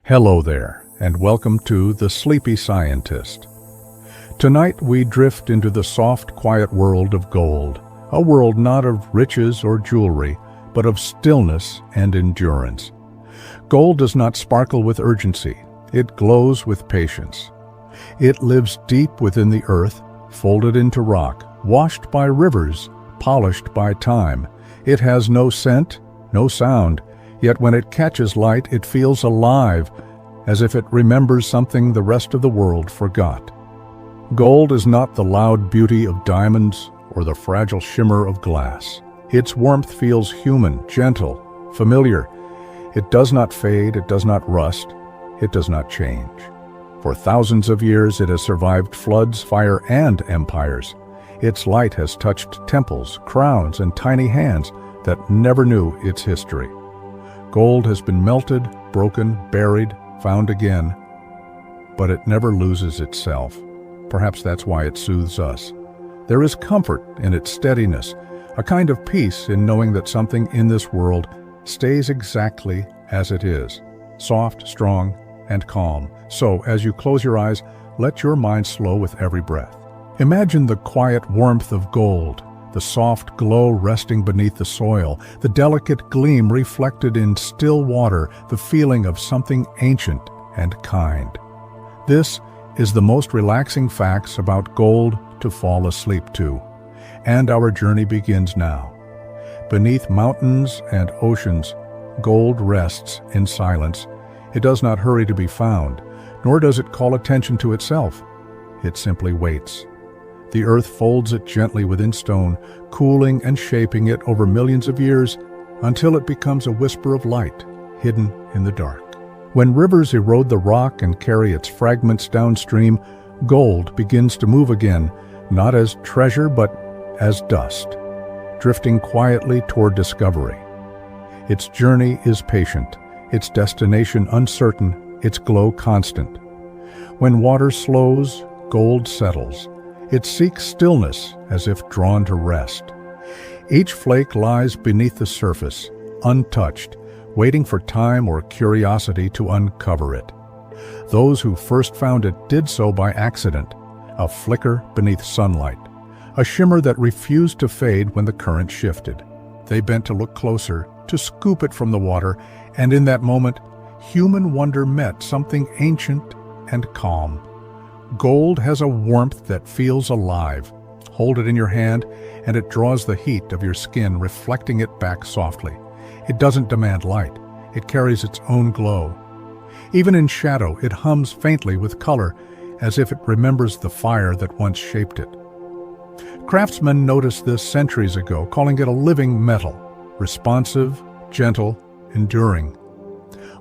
Hello there, and welcome to The Sleepy Scientist. Tonight we drift into the soft, quiet world of gold, a world not of riches or jewelry, but of stillness and endurance. Gold does not sparkle with urgency, it glows with patience. It lives deep within the earth, folded into rock, washed by rivers, polished by time. It has no scent, no sound, yet when it catches light, it feels alive, as if it remembers something the rest of the world forgot. Gold is not the loud beauty of diamonds or the fragile shimmer of glass. Its warmth feels human, gentle, familiar. It does not fade, it does not rust, it does not change. For thousands of years it has survived floods, fire, and empires. Its light has touched temples, crowns, and tiny hands that never knew its history. Gold has been melted, broken, buried, found again, but it never loses itself. Perhaps that's why it soothes us. There is comfort in its steadiness, a kind of peace in knowing that something in this world stays exactly as it is, soft, strong, and calm. So, as you close your eyes, let your mind slow with every breath. Imagine the quiet warmth of gold, the soft glow resting beneath the soil, the delicate gleam reflected in still water, the feeling of something ancient and kind. This is the most relaxing facts about gold to fall asleep to. And our journey begins now. Beneath mountains and oceans, gold rests in silence. It does not hurry to be found, nor does it call attention to itself. It simply waits. The earth folds it gently within stone, cooling and shaping it over millions of years until it becomes a whisper of light, hidden in the dark. When rivers erode the rock and carry its fragments downstream, gold begins to move again, not as treasure but as dust, drifting quietly toward discovery. Its journey is patient, its destination uncertain, its glow constant. When water slows, gold settles. It seeks stillness as if drawn to rest. Each flake lies beneath the surface, untouched, waiting for time or curiosity to uncover it. Those who first found it did so by accident, a flicker beneath sunlight, a shimmer that refused to fade when the current shifted. They bent to look closer, to scoop it from the water, and in that moment, human wonder met something ancient and calm. Gold has a warmth that feels alive. Hold it in your hand, and it draws the heat of your skin, reflecting it back softly. It doesn't demand light. It carries its own glow. Even in shadow, it hums faintly with color, as if it remembers the fire that once shaped it. Craftsmen noticed this centuries ago, calling it a living metal, responsive, gentle, enduring.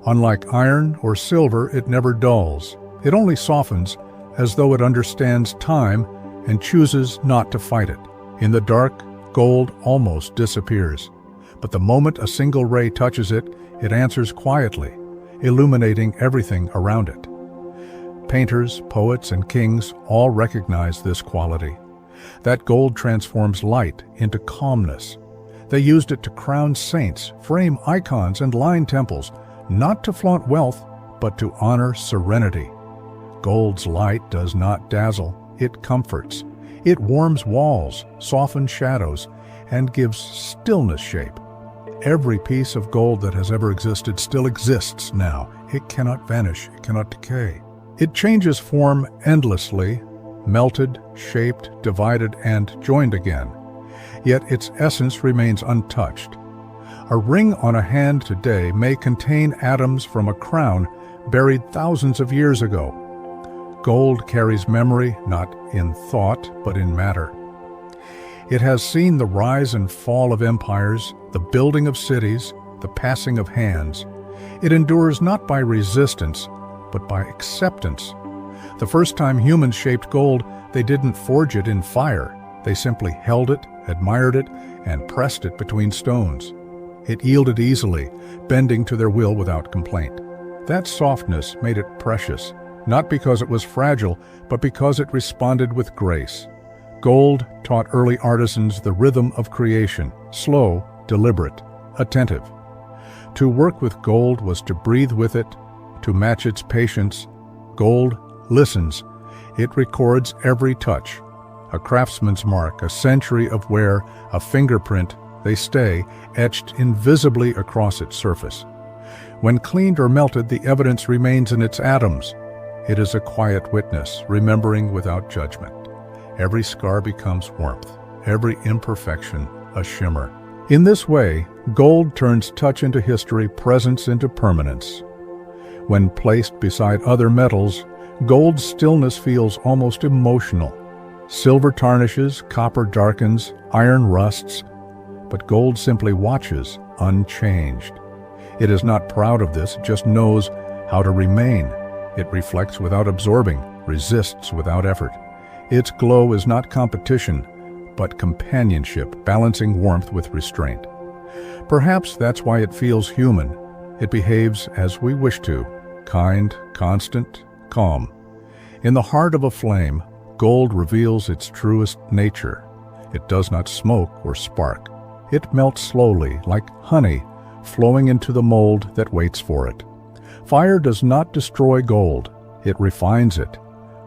Unlike iron or silver, it never dulls. It only softens, as though it understands time and chooses not to fight it. In the dark, gold almost disappears. But the moment a single ray touches it, it answers quietly, illuminating everything around it. Painters, poets, and kings all recognize this quality. That gold transforms light into calmness. They used it to crown saints, frame icons, and line temples, not to flaunt wealth, but to honor serenity. Gold's light does not dazzle, it comforts. It warms walls, softens shadows, and gives stillness shape. Every piece of gold that has ever existed still exists now. It cannot vanish, it cannot decay. It changes form endlessly, melted, shaped, divided, and joined again. Yet its essence remains untouched. A ring on a hand today may contain atoms from a crown buried thousands of years ago. Gold carries memory, not in thought, but in matter. It has seen the rise and fall of empires, the building of cities, the passing of hands. It endures not by resistance, but by acceptance. The first time humans shaped gold, they didn't forge it in fire. They simply held it, admired it, and pressed it between stones. It yielded easily, bending to their will without complaint. That softness made it precious, not because it was fragile, but because it responded with grace. Gold taught early artisans the rhythm of creation, slow, deliberate, attentive. To work with gold was to breathe with it, to match its patience, gold listens. It records every touch. A craftsman's mark, a century of wear, a fingerprint, they stay, etched invisibly across its surface. When cleaned or melted, the evidence remains in its atoms. It is a quiet witness, remembering without judgment. Every scar becomes warmth, every imperfection a shimmer. In this way, gold turns touch into history, presence into permanence. When placed beside other metals, gold's stillness feels almost emotional. Silver tarnishes, copper darkens, iron rusts, but gold simply watches, unchanged. It is not proud of this, it just knows how to remain. It reflects without absorbing, resists without effort. Its glow is not competition, but companionship, balancing warmth with restraint. Perhaps that's why it feels human. It behaves as we wish to, kind, constant, calm. In the heart of a flame, gold reveals its truest nature. It does not smoke or spark. It melts slowly, like honey, flowing into the mold that waits for it. Fire does not destroy gold. It refines it.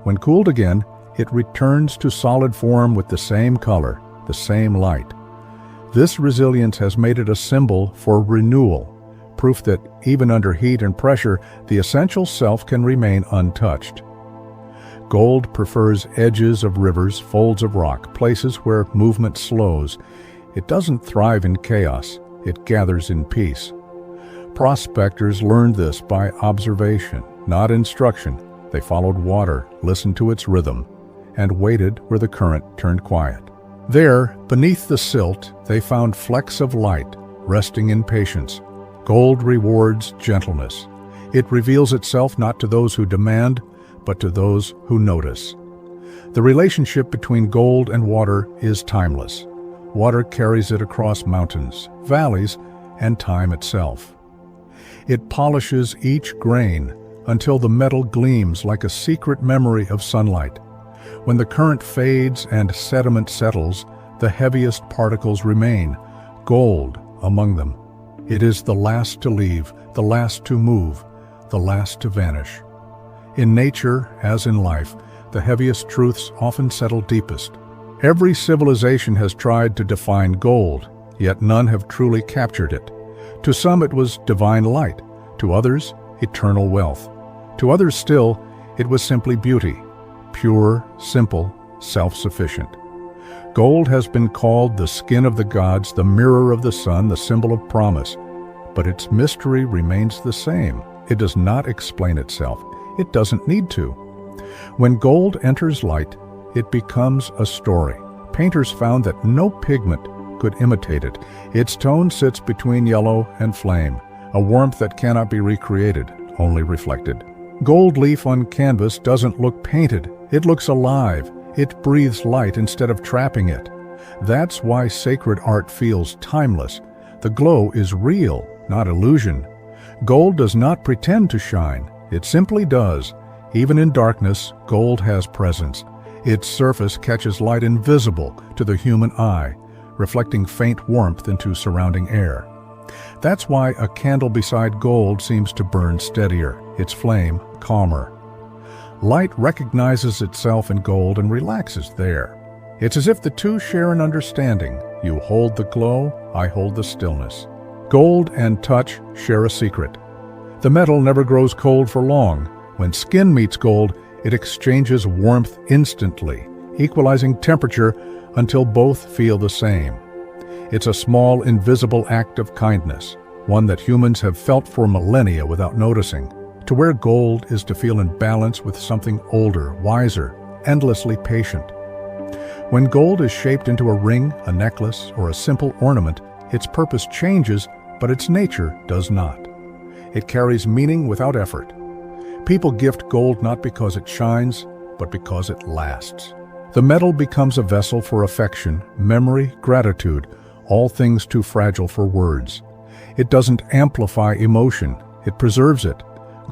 When cooled again, it returns to solid form with the same color, the same light. This resilience has made it a symbol for renewal, proof that even under heat and pressure, the essential self can remain untouched. Gold prefers edges of rivers, folds of rock, places where movement slows. It doesn't thrive in chaos, it gathers in peace. Prospectors learned this by observation, not instruction. They followed water, listened to its rhythm, and waited where the current turned quiet. There, beneath the silt, they found flecks of light, resting in patience. Gold rewards gentleness. It reveals itself not to those who demand, but to those who notice. The relationship between gold and water is timeless. Water carries it across mountains, valleys, and time itself. It polishes each grain until the metal gleams like a secret memory of sunlight. When the current fades and sediment settles, the heaviest particles remain, gold among them. It is the last to leave, the last to move, the last to vanish. In nature, as in life, the heaviest truths often settle deepest. Every civilization has tried to define gold, yet none have truly captured it. To some it was divine light, to others eternal wealth. To others still, it was simply beauty, pure, simple, self-sufficient. Gold has been called the skin of the gods, the mirror of the sun, the symbol of promise. But its mystery remains the same. It does not explain itself. It doesn't need to. When gold enters light, it becomes a story. Painters found that no pigment could imitate it. Its tone sits between yellow and flame, a warmth that cannot be recreated, only reflected. Gold leaf on canvas doesn't look painted. It looks alive. It breathes light instead of trapping it. That's why sacred art feels timeless. The glow is real, not illusion. Gold does not pretend to shine. It simply does. Even in darkness, gold has presence. Its surface catches light invisible to the human eye, reflecting faint warmth into surrounding air. That's why a candle beside gold seems to burn steadier, its flame calmer. Light recognizes itself in gold and relaxes there. It's as if the two share an understanding. You hold the glow, I hold the stillness. Gold and touch share a secret. The metal never grows cold for long. When skin meets gold, it exchanges warmth instantly, equalizing temperature until both feel the same. It's a small, invisible act of kindness, one that humans have felt for millennia without noticing. To wear gold is to feel in balance with something older, wiser, endlessly patient. When gold is shaped into a ring, a necklace, or a simple ornament, its purpose changes, but its nature does not. It carries meaning without effort. People gift gold not because it shines, but because it lasts. The metal becomes a vessel for affection, memory, gratitude, all things too fragile for words. It doesn't amplify emotion, it preserves it.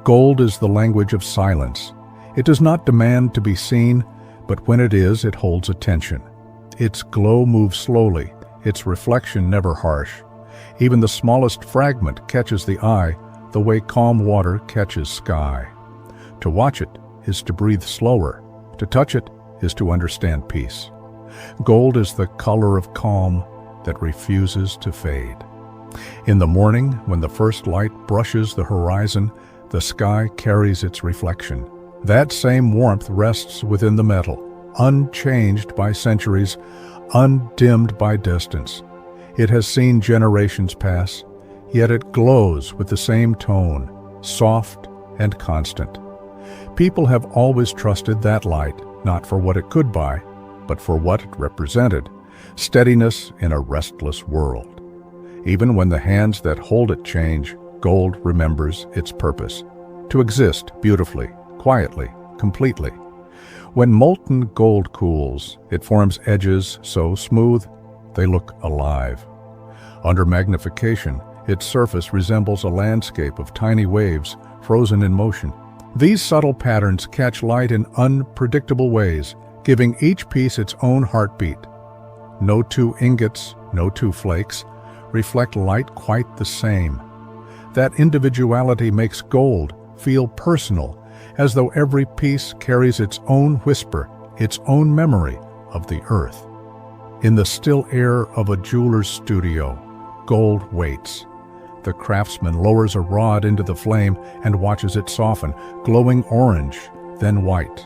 Gold is the language of silence. It does not demand to be seen, but when it is, it holds attention. Its glow moves slowly, its reflection never harsh. Even the smallest fragment catches the eye, the way calm water catches sky. To watch it is to breathe slower. To touch it is to understand peace. Gold is the color of calm that refuses to fade. In the morning, when the first light brushes the horizon, the sky carries its reflection. That same warmth rests within the metal, unchanged by centuries, undimmed by distance. It has seen generations pass, yet it glows with the same tone, soft and constant. People have always trusted that light, not for what it could buy, but for what it represented, steadiness in a restless world. Even when the hands that hold it change, gold remembers its purpose: to exist beautifully, quietly, completely. When molten gold cools, it forms edges so smooth they look alive. Under magnification, its surface resembles a landscape of tiny waves frozen in motion. These subtle patterns catch light in unpredictable ways, giving each piece its own heartbeat. No two ingots, no two flakes, reflect light quite the same. That individuality makes gold feel personal, as though every piece carries its own whisper, its own memory of the earth. In the still air of a jeweler's studio, gold waits. The craftsman lowers a rod into the flame and watches it soften, glowing orange, then white.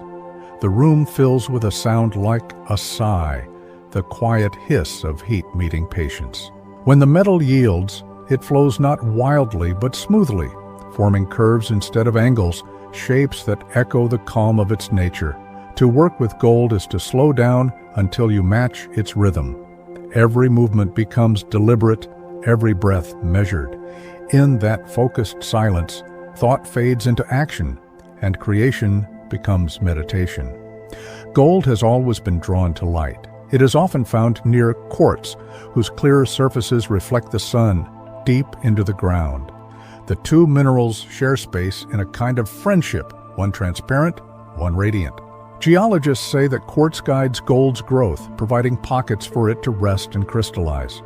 The room fills with a sound like a sigh, the quiet hiss of heat meeting patience. When the metal yields, it flows not wildly but smoothly, forming curves instead of angles, shapes that echo the calm of its nature. To work with gold is to slow down until you match its rhythm. Every movement becomes deliberate, every breath measured. In that focused silence, thought fades into action, and creation becomes meditation. Gold has always been drawn to light. It is often found near quartz, whose clear surfaces reflect the sun deep into the ground. The two minerals share space in a kind of friendship, one transparent, one radiant. Geologists say that quartz guides gold's growth, providing pockets for it to rest and crystallize.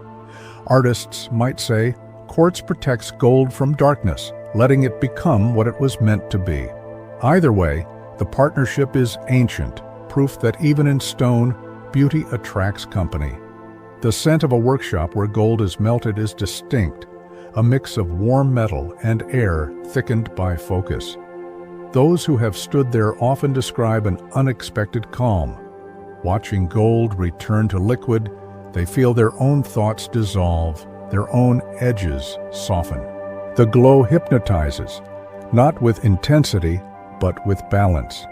Artists might say quartz protects gold from darkness, letting it become what it was meant to be. Either way, the partnership is ancient, proof that even in stone, beauty attracts company. The scent of a workshop where gold is melted is distinct, a mix of warm metal and air thickened by focus. Those who have stood there often describe an unexpected calm. Watching gold return to liquid, they feel their own thoughts dissolve, their own edges soften. The glow hypnotizes, not with intensity, but with balance.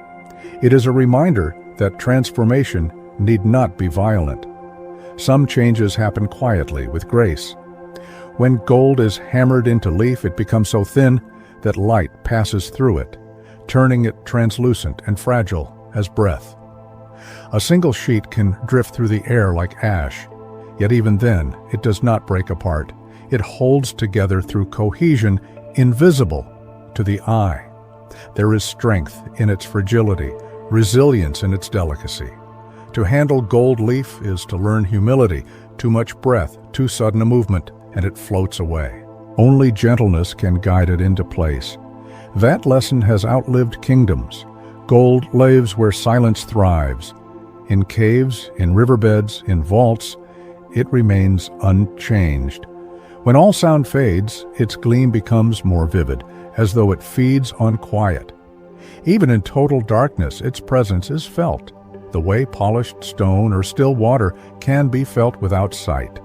It is a reminder that transformation need not be violent. Some changes happen quietly, with grace. When gold is hammered into leaf, it becomes so thin that light passes through it, turning it translucent and fragile as breath. A single sheet can drift through the air like ash, yet even then it does not break apart. It holds together through cohesion invisible to the eye. There is strength in its fragility, resilience in its delicacy. To handle gold leaf is to learn humility. Too much breath, too sudden a movement, and it floats away. Only gentleness can guide it into place. That lesson has outlived kingdoms. Gold lives where silence thrives. In caves, in riverbeds, in vaults, it remains unchanged. When all sound fades, its gleam becomes more vivid, as though it feeds on quiet. Even in total darkness, its presence is felt, the way polished stone or still water can be felt without sight.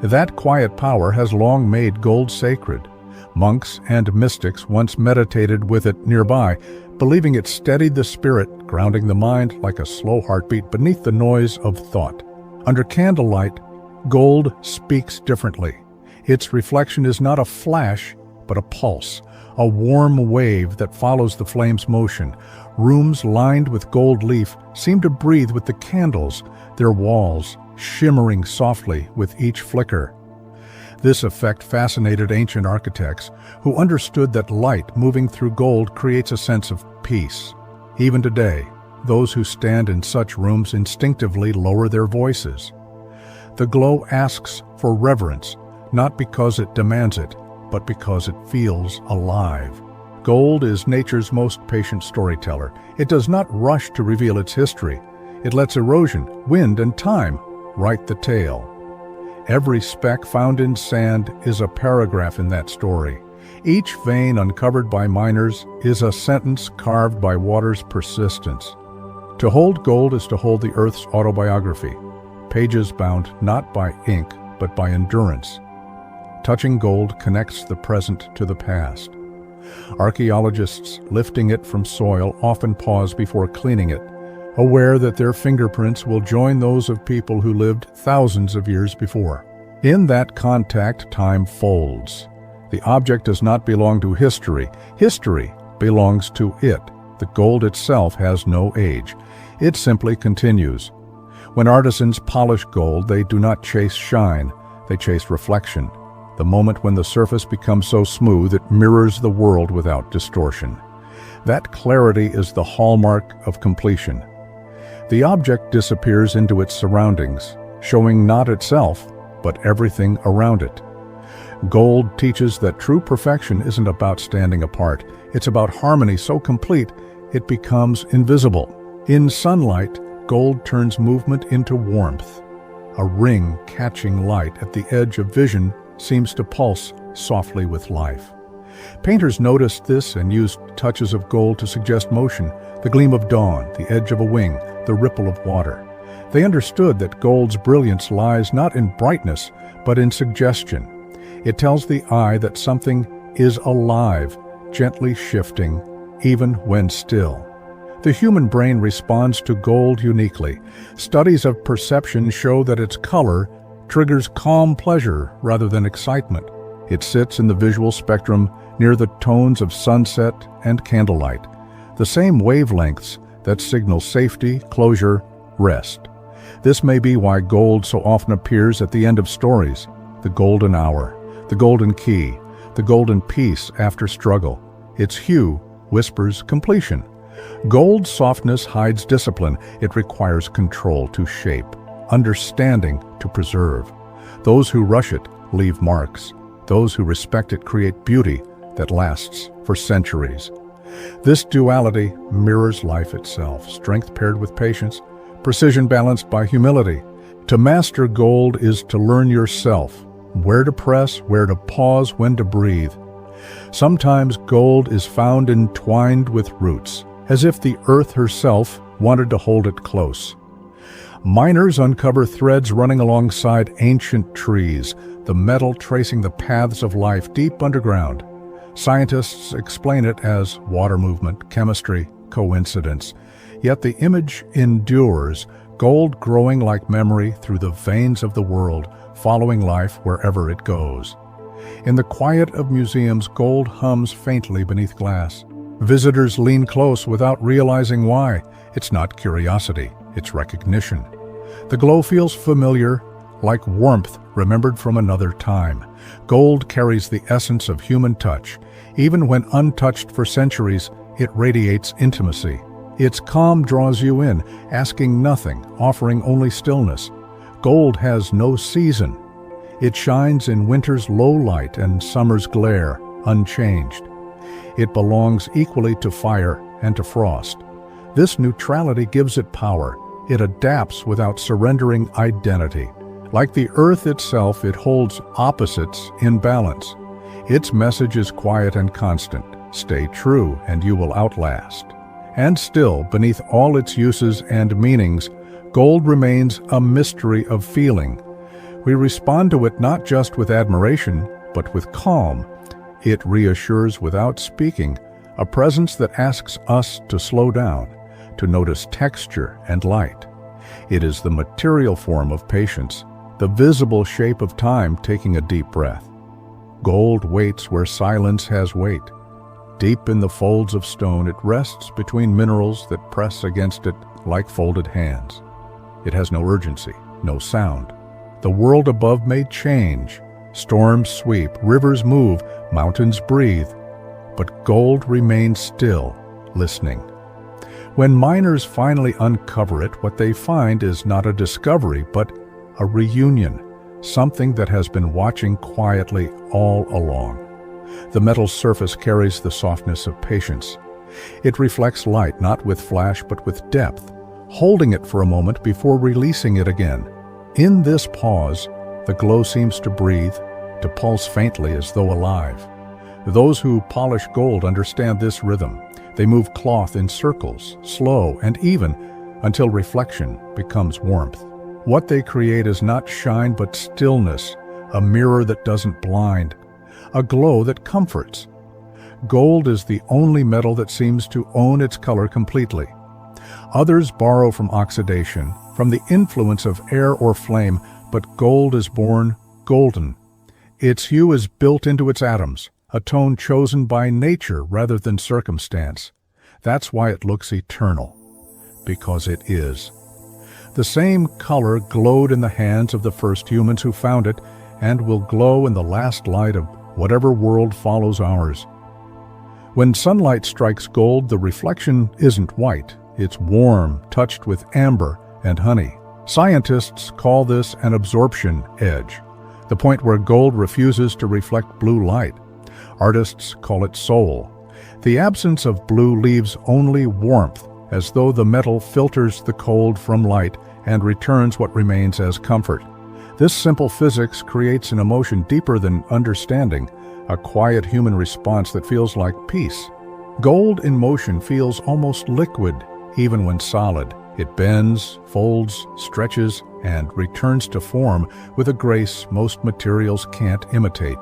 That quiet power has long made gold sacred. Monks and mystics once meditated with it nearby, believing it steadied the spirit, grounding the mind like a slow heartbeat beneath the noise of thought. Under candlelight, gold speaks differently. Its reflection is not a flash, but a pulse, a warm wave that follows the flame's motion. Rooms lined with gold leaf seem to breathe with the candles, their walls shimmering softly with each flicker. This effect fascinated ancient architects, who understood that light moving through gold creates a sense of peace. Even today, those who stand in such rooms instinctively lower their voices. The glow asks for reverence, not because it demands it, but because it feels alive. Gold is nature's most patient storyteller. It does not rush to reveal its history. It lets erosion, wind, and time write the tale. Every speck found in sand is a paragraph in that story. Each vein uncovered by miners is a sentence carved by water's persistence. To hold gold is to hold the Earth's autobiography, pages bound not by ink, but by endurance. Touching gold connects the present to the past. Archaeologists lifting it from soil often pause before cleaning it, aware that their fingerprints will join those of people who lived thousands of years before. In that contact, time folds. The object does not belong to history. History belongs to it. The gold itself has no age. It simply continues. When artisans polish gold, they do not chase shine, they chase reflection. The moment when the surface becomes so smooth it mirrors the world without distortion. That clarity is the hallmark of completion. The object disappears into its surroundings, showing not itself, but everything around it. Gold teaches that true perfection isn't about standing apart. It's about harmony so complete it becomes invisible. In sunlight, gold turns movement into warmth. A ring catching light at the edge of vision seems to pulse softly with life. Painters noticed this and used touches of gold to suggest motion, the gleam of dawn, the edge of a wing, the ripple of water. They understood that gold's brilliance lies not in brightness, but in suggestion. It tells the eye that something is alive, gently shifting, even when still. The human brain responds to gold uniquely. Studies of perception show that its color triggers calm pleasure rather than excitement. It sits in the visual spectrum near the tones of sunset and candlelight, the same wavelengths that signal safety, closure, rest. This may be why gold so often appears at the end of stories, the golden hour, the golden key, the golden peace after struggle. Its hue whispers completion. Gold's softness hides discipline. It requires control to shape, understanding to preserve. Those who rush it leave marks. Those who respect it create beauty that lasts for centuries. This duality mirrors life itself, strength paired with patience, precision balanced by humility. To master gold is to learn yourself, where to press, where to pause, when to breathe. Sometimes gold is found entwined with roots, as if the earth herself wanted to hold it close. Miners uncover threads running alongside ancient trees, the metal tracing the paths of life deep underground. Scientists explain it as water movement, chemistry, coincidence. Yet the image endures, gold growing like memory through the veins of the world, following life wherever it goes. In the quiet of museums, gold hums faintly beneath glass. Visitors lean close without realizing why. It's not curiosity, it's recognition. The glow feels familiar, like warmth remembered from another time. Gold carries the essence of human touch. Even when untouched for centuries, it radiates intimacy. Its calm draws you in, asking nothing, offering only stillness. Gold has no season. It shines in winter's low light and summer's glare, unchanged. It belongs equally to fire and to frost. This neutrality gives it power. It adapts without surrendering identity. Like the earth itself, it holds opposites in balance. Its message is quiet and constant. Stay true and you will outlast. And still, beneath all its uses and meanings, gold remains a mystery of feeling. We respond to it not just with admiration, but with calm. It reassures without speaking, a presence that asks us to slow down, to notice texture and light. It is the material form of patience, the visible shape of time taking a deep breath. Gold waits where silence has weight. Deep in the folds of stone, it rests between minerals that press against it like folded hands. It has no urgency, no sound. The world above may change. Storms sweep, rivers move, mountains breathe. But gold remains still, listening. When miners finally uncover it, what they find is not a discovery, but a reunion, something that has been watching quietly all along. The metal surface carries the softness of patience. It reflects light not with flash but with depth, holding it for a moment before releasing it again. In this pause, the glow seems to breathe, to pulse faintly as though alive. Those who polish gold understand this rhythm. They move cloth in circles, slow and even, until reflection becomes warmth. What they create is not shine but stillness, a mirror that doesn't blind, a glow that comforts. Gold is the only metal that seems to own its color completely. Others borrow from oxidation, from the influence of air or flame, but gold is born golden. Its hue is built into its atoms, a tone chosen by nature rather than circumstance. That's why it looks eternal, because it is. The same color glowed in the hands of the first humans who found it, and will glow in the last light of whatever world follows ours. When sunlight strikes gold, the reflection isn't white. It's warm, touched with amber and honey. Scientists call this an absorption edge, the point where gold refuses to reflect blue light. Artists call it soul. The absence of blue leaves only warmth, as though the metal filters the cold from light and returns what remains as comfort. This simple physics creates an emotion deeper than understanding, a quiet human response that feels like peace. Gold in motion feels almost liquid, even when solid. It bends, folds, stretches, and returns to form with a grace most materials can't imitate.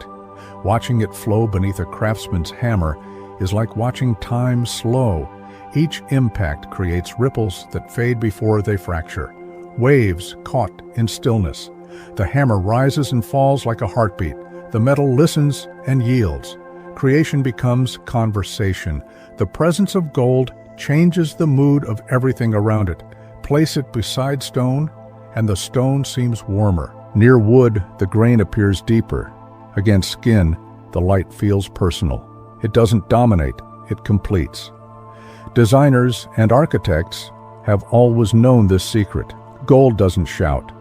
Watching it flow beneath a craftsman's hammer is like watching time slow. Each impact creates ripples that fade before they fracture, waves caught in stillness. The hammer rises and falls like a heartbeat. The metal listens and yields. Creation becomes conversation. The presence of gold changes the mood of everything around it. Place it beside stone, and the stone seems warmer. Near wood, the grain appears deeper. Against skin, the light feels personal. It doesn't dominate, it completes. Designers and architects have always known this secret. Gold doesn't shout.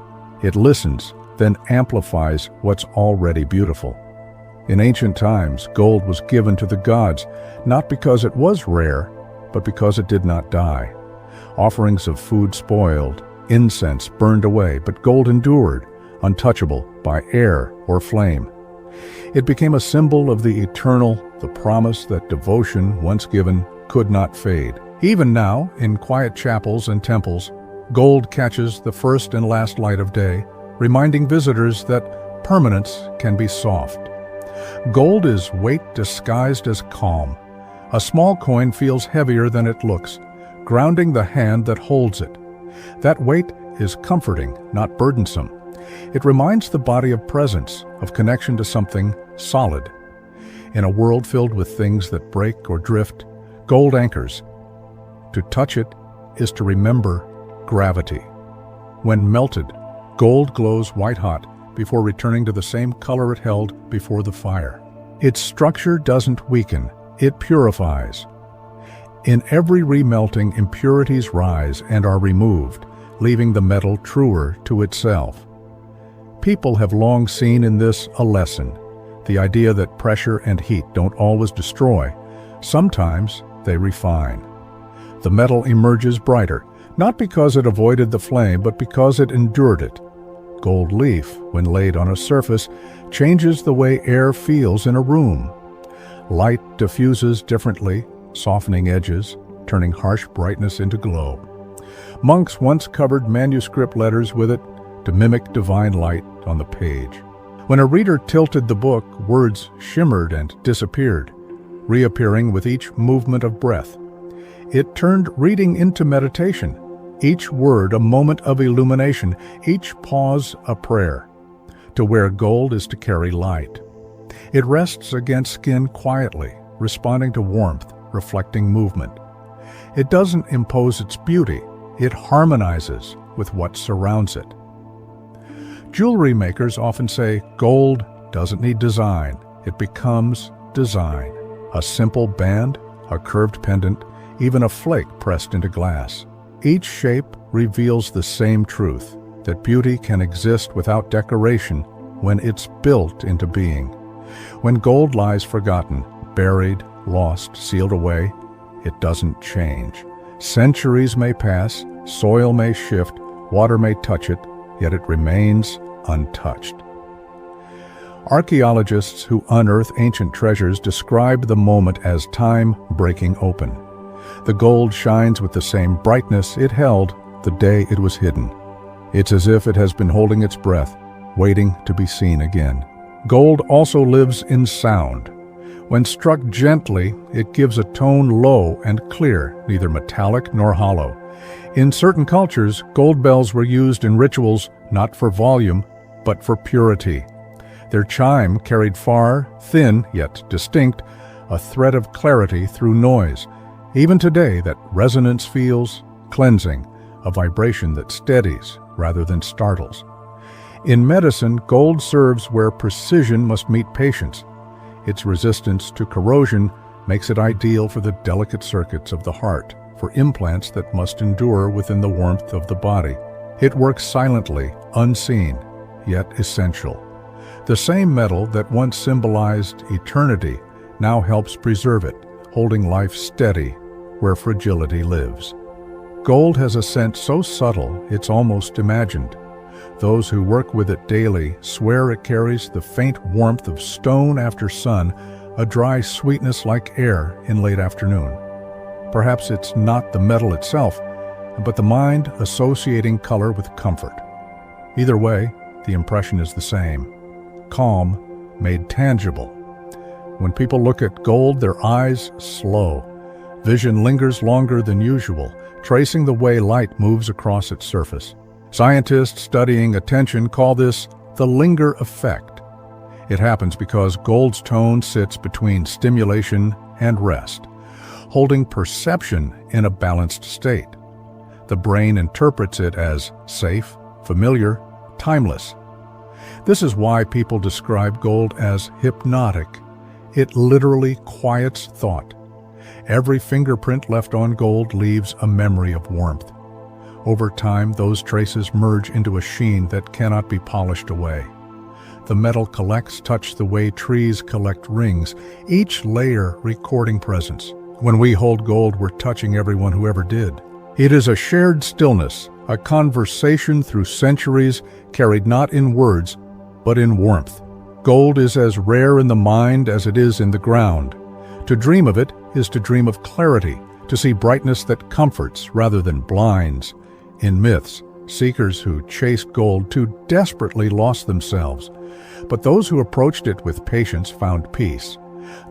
It listens, then amplifies what's already beautiful. In ancient times, gold was given to the gods, not because it was rare, but because it did not die. Offerings of food spoiled, incense burned away, but gold endured, untouchable by air or flame. It became a symbol of the eternal, the promise that devotion, once given, could not fade. Even now, in quiet chapels and temples, gold catches the first and last light of day, reminding visitors that permanence can be soft. Gold is weight disguised as calm. A small coin feels heavier than it looks, grounding the hand that holds it. That weight is comforting, not burdensome. It reminds the body of presence, of connection to something solid. In a world filled with things that break or drift, gold anchors. To touch it is to remember gravity. When melted, gold glows white-hot before returning to the same color it held before the fire. Its structure doesn't weaken, it purifies. In every remelting, impurities rise and are removed, leaving the metal truer to itself. People have long seen in this a lesson, the idea that pressure and heat don't always destroy. Sometimes they refine. The metal emerges brighter, not because it avoided the flame, but because it endured it. Gold leaf, when laid on a surface, changes the way air feels in a room. Light diffuses differently, softening edges, turning harsh brightness into glow. Monks once covered manuscript letters with it to mimic divine light on the page. When a reader tilted the book, words shimmered and disappeared, reappearing with each movement of breath. It turned reading into meditation, each word a moment of illumination, each pause a prayer. To wear gold is to carry light. It rests against skin quietly, responding to warmth, reflecting movement. It doesn't impose its beauty, it harmonizes with what surrounds it. Jewelry makers often say gold doesn't need design, it becomes design. A simple band, a curved pendant, even a flake pressed into glass. Each shape reveals the same truth, that beauty can exist without decoration when it's built into being. When gold lies forgotten, buried, lost, sealed away, it doesn't change. Centuries may pass, soil may shift, water may touch it, yet it remains untouched. Archaeologists who unearth ancient treasures describe the moment as time breaking open. The gold shines with the same brightness it held the day it was hidden. It's as if it has been holding its breath, waiting to be seen again. Gold also lives in sound. When struck gently, it gives a tone low and clear, neither metallic nor hollow. In certain cultures, gold bells were used in rituals not for volume, but for purity. Their chime carried far, thin, yet distinct, a thread of clarity through noise. Even today, that resonance feels cleansing, a vibration that steadies rather than startles. In medicine, gold serves where precision must meet patience. Its resistance to corrosion makes it ideal for the delicate circuits of the heart, for implants that must endure within the warmth of the body. It works silently, unseen, yet essential. The same metal that once symbolized eternity now helps preserve it, holding life steady where fragility lives. Gold has a scent so subtle it's almost imagined. Those who work with it daily swear it carries the faint warmth of stone after sun, a dry sweetness like air in late afternoon. Perhaps it's not the metal itself, but the mind associating color with comfort. Either way, the impression is the same. Calm made tangible. When people look at gold, their eyes slow. Vision lingers longer than usual, tracing the way light moves across its surface. Scientists studying attention call this the linger effect. It happens because gold's tone sits between stimulation and rest, holding perception in a balanced state. The brain interprets it as safe, familiar, timeless. This is why people describe gold as hypnotic. It literally quiets thought. Every fingerprint left on gold leaves a memory of warmth. Over time, those traces merge into a sheen that cannot be polished away. The metal collects touch the way trees collect rings, each layer recording presence. When we hold gold, we're touching everyone who ever did. It is a shared stillness, a conversation through centuries carried not in words, but in warmth. Gold is as rare in the mind as it is in the ground. To dream of it is to dream of clarity, to see brightness that comforts rather than blinds. In myths, seekers who chased gold too desperately lost themselves, but those who approached it with patience found peace.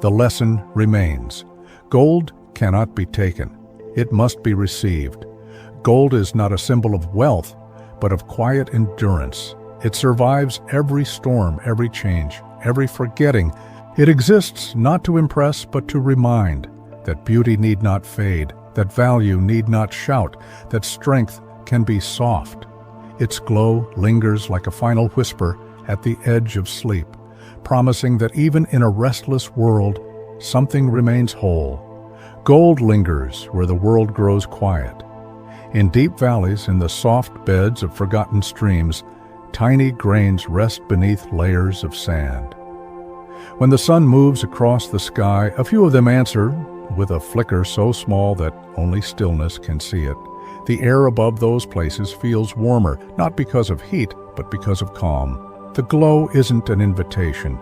The lesson remains. Gold cannot be taken. It must be received. Gold is not a symbol of wealth, but of quiet endurance. It survives every storm, every change, every forgetting. It exists not to impress, but to remind that beauty need not fade, that value need not shout, that strength can be soft. Its glow lingers like a final whisper at the edge of sleep, promising that even in a restless world, something remains whole. Gold lingers where the world grows quiet. In deep valleys, in the soft beds of forgotten streams, tiny grains rest beneath layers of sand. When the sun moves across the sky, a few of them answer with a flicker so small that only stillness can see it. The air above those places feels warmer, not because of heat, but because of calm. The glow isn't an invitation.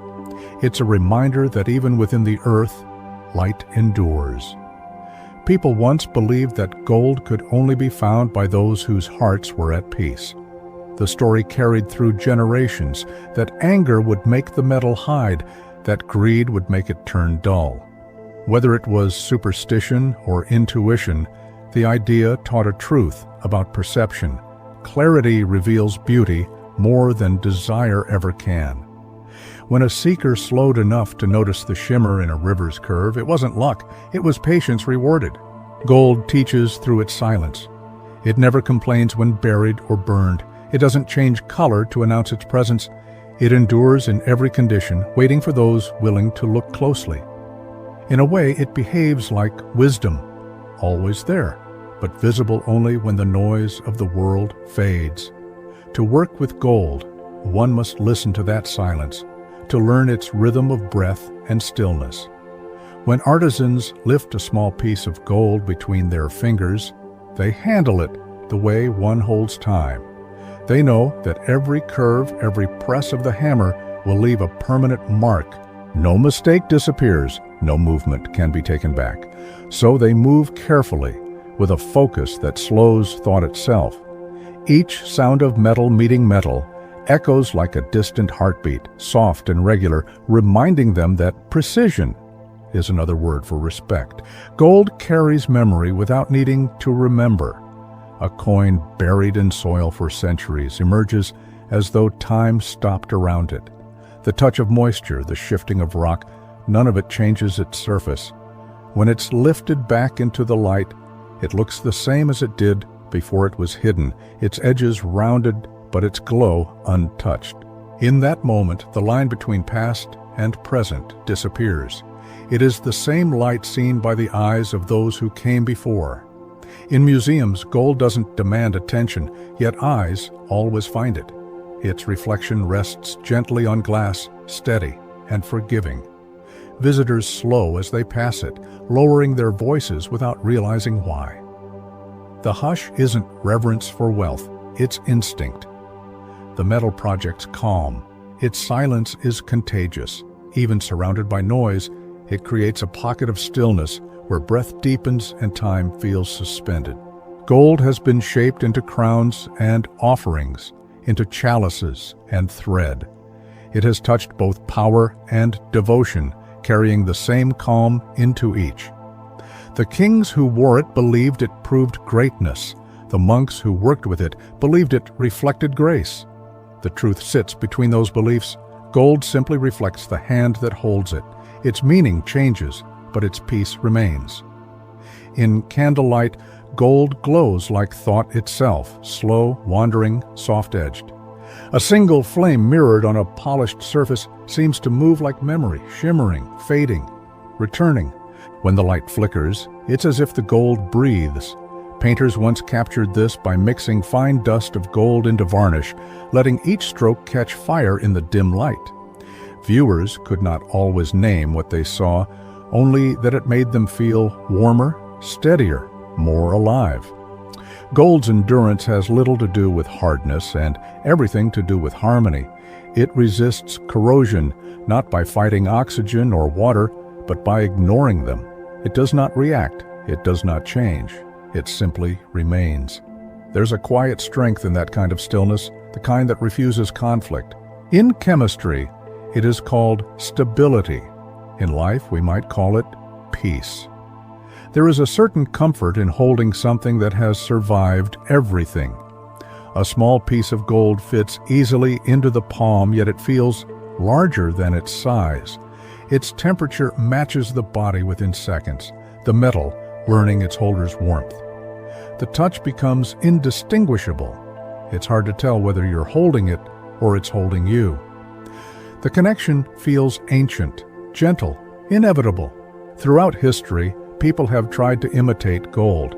It's a reminder that even within the earth, light endures. People once believed that gold could only be found by those whose hearts were at peace. The story carried through generations that anger would make the metal hide, that greed would make it turn dull. Whether it was superstition or intuition, the idea taught a truth about perception. Clarity reveals beauty more than desire ever can. When a seeker slowed enough to notice the shimmer in a river's curve, it wasn't luck, it was patience rewarded. Gold teaches through its silence. It never complains when buried or burned. It doesn't change color to announce its presence. It endures in every condition, waiting for those willing to look closely. In a way, it behaves like wisdom, always there, but visible only when the noise of the world fades. To work with gold, one must listen to that silence, to learn its rhythm of breath and stillness. When artisans lift a small piece of gold between their fingers, they handle it the way one holds time. They know that every curve, every press of the hammer will leave a permanent mark. No mistake disappears, no movement can be taken back. So they move carefully, with a focus that slows thought itself. Each sound of metal meeting metal echoes like a distant heartbeat, soft and regular, reminding them that precision is another word for respect. Gold carries memory without needing to remember. A coin buried in soil for centuries emerges as though time stopped around it. The touch of moisture, the shifting of rock, none of it changes its surface. When it's lifted back into the light, it looks the same as it did before it was hidden, its edges rounded, but its glow untouched. In that moment, the line between past and present disappears. It is the same light seen by the eyes of those who came before. In museums, gold doesn't demand attention, yet eyes always find it. Its reflection rests gently on glass, steady and forgiving. Visitors slow as they pass it, lowering their voices without realizing why. The hush isn't reverence for wealth, it's instinct. The metal project's calm. Its silence is contagious. Even surrounded by noise, it creates a pocket of stillness where breath deepens and time feels suspended. Gold has been shaped into crowns and offerings, into chalices and thread. It has touched both power and devotion, carrying the same calm into each. The kings who wore it believed it proved greatness. The monks who worked with it believed it reflected grace. The truth sits between those beliefs. Gold simply reflects the hand that holds it. Its meaning changes, but its peace remains. In candlelight, gold glows like thought itself, slow, wandering, soft-edged. A single flame mirrored on a polished surface seems to move like memory, shimmering, fading, returning. When the light flickers, it's as if the gold breathes. Painters once captured this by mixing fine dust of gold into varnish, letting each stroke catch fire in the dim light. Viewers could not always name what they saw, only that it made them feel warmer, steadier, more alive. Gold's endurance has little to do with hardness and everything to do with harmony. It resists corrosion, not by fighting oxygen or water, but by ignoring them. It does not react. It does not change. It simply remains. There's a quiet strength in that kind of stillness, the kind that refuses conflict. In chemistry, it is called stability. In life, we might call it peace. There is a certain comfort in holding something that has survived everything. A small piece of gold fits easily into the palm, yet it feels larger than its size. Its temperature matches the body within seconds, the metal learning its holder's warmth. The touch becomes indistinguishable. It's hard to tell whether you're holding it or it's holding you. The connection feels ancient, gentle, inevitable. Throughout history, people have tried to imitate gold.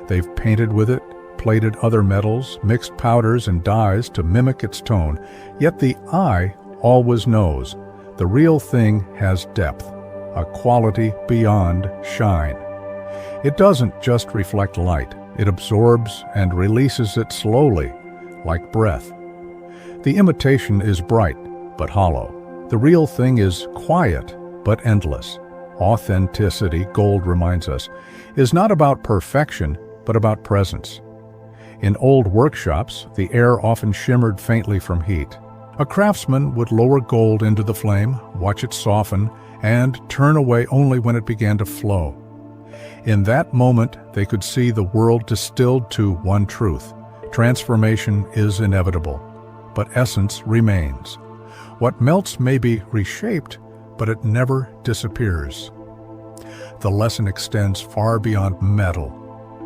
They've painted with it, plated other metals, mixed powders and dyes to mimic its tone, yet the eye always knows. The real thing has depth, a quality beyond shine. It doesn't just reflect light, it absorbs and releases it slowly, like breath. The imitation is bright, but hollow. The real thing is quiet, but endless. Authenticity, gold reminds us, is not about perfection, but about presence. In old workshops, the air often shimmered faintly from heat. A craftsman would lower gold into the flame, watch it soften, and turn away only when it began to flow. In that moment, they could see the world distilled to one truth. Transformation is inevitable, but essence remains. What melts may be reshaped, but it never disappears. The lesson extends far beyond metal.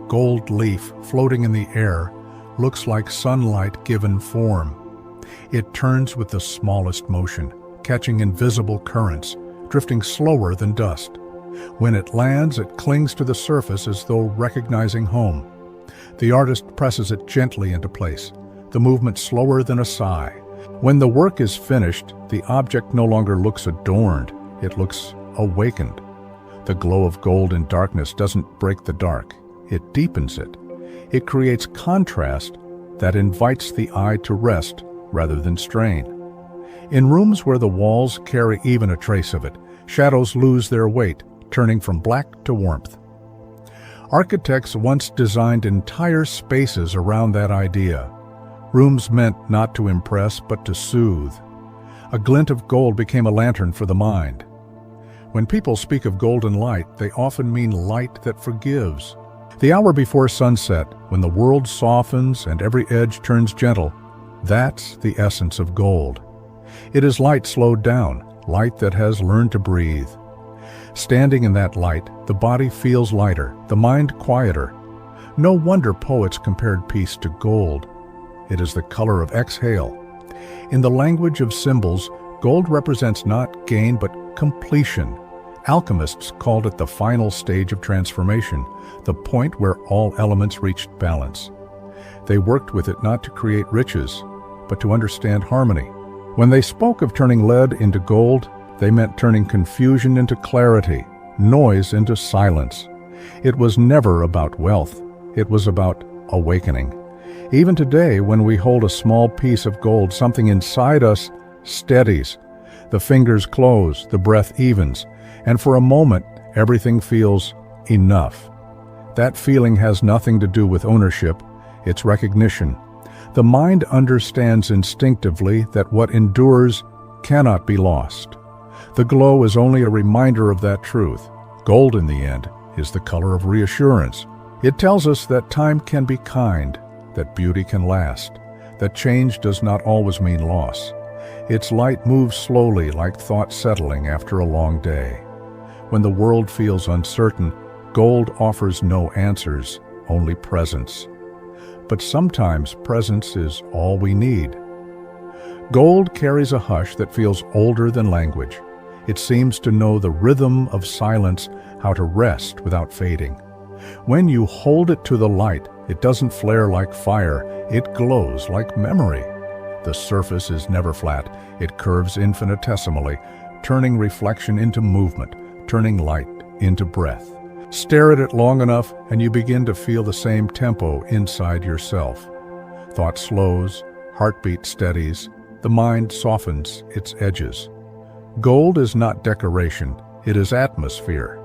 Gold leaf floating in the air looks like sunlight given form. It turns with the smallest motion, catching invisible currents, drifting slower than dust. When it lands, it clings to the surface as though recognizing home. The artist presses it gently into place, the movement slower than a sigh. When the work is finished, the object no longer looks adorned, it looks awakened. The glow of gold in darkness doesn't break the dark, it deepens it. It creates contrast that invites the eye to rest rather than strain. In rooms where the walls carry even a trace of it, shadows lose their weight, turning from black to warmth. Architects once designed entire spaces around that idea. Rooms meant not to impress, but to soothe. A glint of gold became a lantern for the mind. When people speak of golden light, they often mean light that forgives. The hour before sunset, when the world softens and every edge turns gentle, that's the essence of gold. It is light slowed down, light that has learned to breathe. Standing in that light, the body feels lighter, the mind quieter. No wonder poets compared peace to gold. It is the color of exhale. In the language of symbols, gold represents not gain but completion. Alchemists called it the final stage of transformation, the point where all elements reached balance. They worked with it not to create riches, but to understand harmony. When they spoke of turning lead into gold, they meant turning confusion into clarity, noise into silence. It was never about wealth, it was about awakening. Even today, when we hold a small piece of gold, something inside us steadies. The fingers close, the breath evens, and for a moment, everything feels enough. That feeling has nothing to do with ownership, it's recognition. The mind understands instinctively that what endures cannot be lost. The glow is only a reminder of that truth. Gold, in the end, is the color of reassurance. It tells us that time can be kind, that beauty can last, that change does not always mean loss. Its light moves slowly like thought settling after a long day. When the world feels uncertain, gold offers no answers, only presence. But sometimes presence is all we need. Gold carries a hush that feels older than language. It seems to know the rhythm of silence, how to rest without fading. When you hold it to the light, it doesn't flare like fire, it glows like memory. The surface is never flat, it curves infinitesimally, turning reflection into movement, turning light into breath. Stare at it long enough and you begin to feel the same tempo inside yourself. Thought slows, heartbeat steadies, the mind softens its edges. Gold is not decoration, it is atmosphere.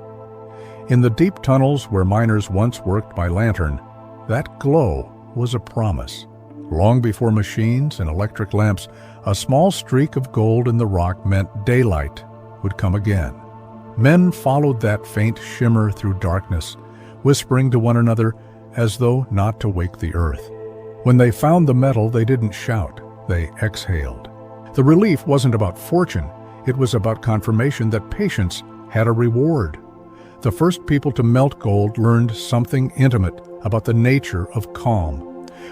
In the deep tunnels where miners once worked by lantern, that glow was a promise. Long before machines and electric lamps, a small streak of gold in the rock meant daylight would come again. Men followed that faint shimmer through darkness, whispering to one another as though not to wake the earth. When they found the metal, they didn't shout, they exhaled. The relief wasn't about fortune, it was about confirmation that patience had a reward. The first people to melt gold learned something intimate about the nature of calm.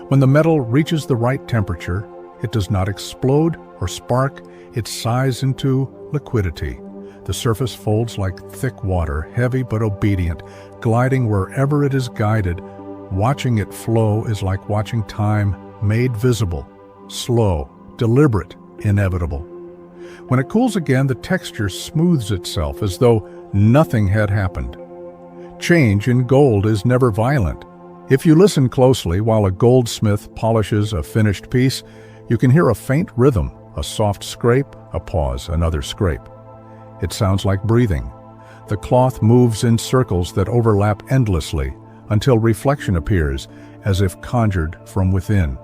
When the metal reaches the right temperature, it does not explode or spark, it sighs into liquidity. The surface folds like thick water, heavy but obedient, gliding wherever it is guided. Watching it flow is like watching time made visible, slow, deliberate, inevitable. When it cools again, the texture smooths itself as though nothing had happened. Change in gold is never violent. If you listen closely while a goldsmith polishes a finished piece, you can hear a faint rhythm, a soft scrape, a pause, another scrape. It sounds like breathing. The cloth moves in circles that overlap endlessly until reflection appears, as if conjured from within.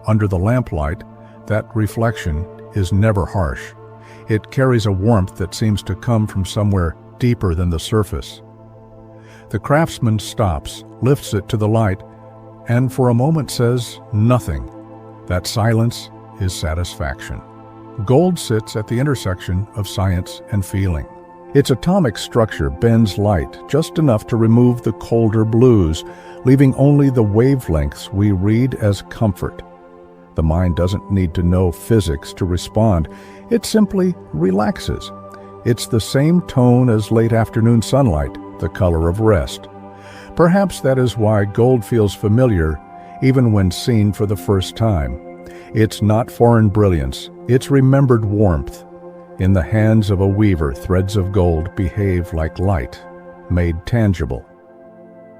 Under the lamplight, that reflection is never harsh. It carries a warmth that seems to come from somewhere deeper than the surface. The craftsman stops, lifts it to the light, and for a moment says nothing. That silence is satisfaction. Gold sits at the intersection of science and feeling. Its atomic structure bends light just enough to remove the colder blues, leaving only the wavelengths we read as comfort. The mind doesn't need to know physics to respond. It simply relaxes. It's the same tone as late afternoon sunlight, the color of rest. Perhaps that is why gold feels familiar even when seen for the first time. It's not foreign brilliance, it's remembered warmth. In the hands of a weaver, threads of gold behave like light, made tangible.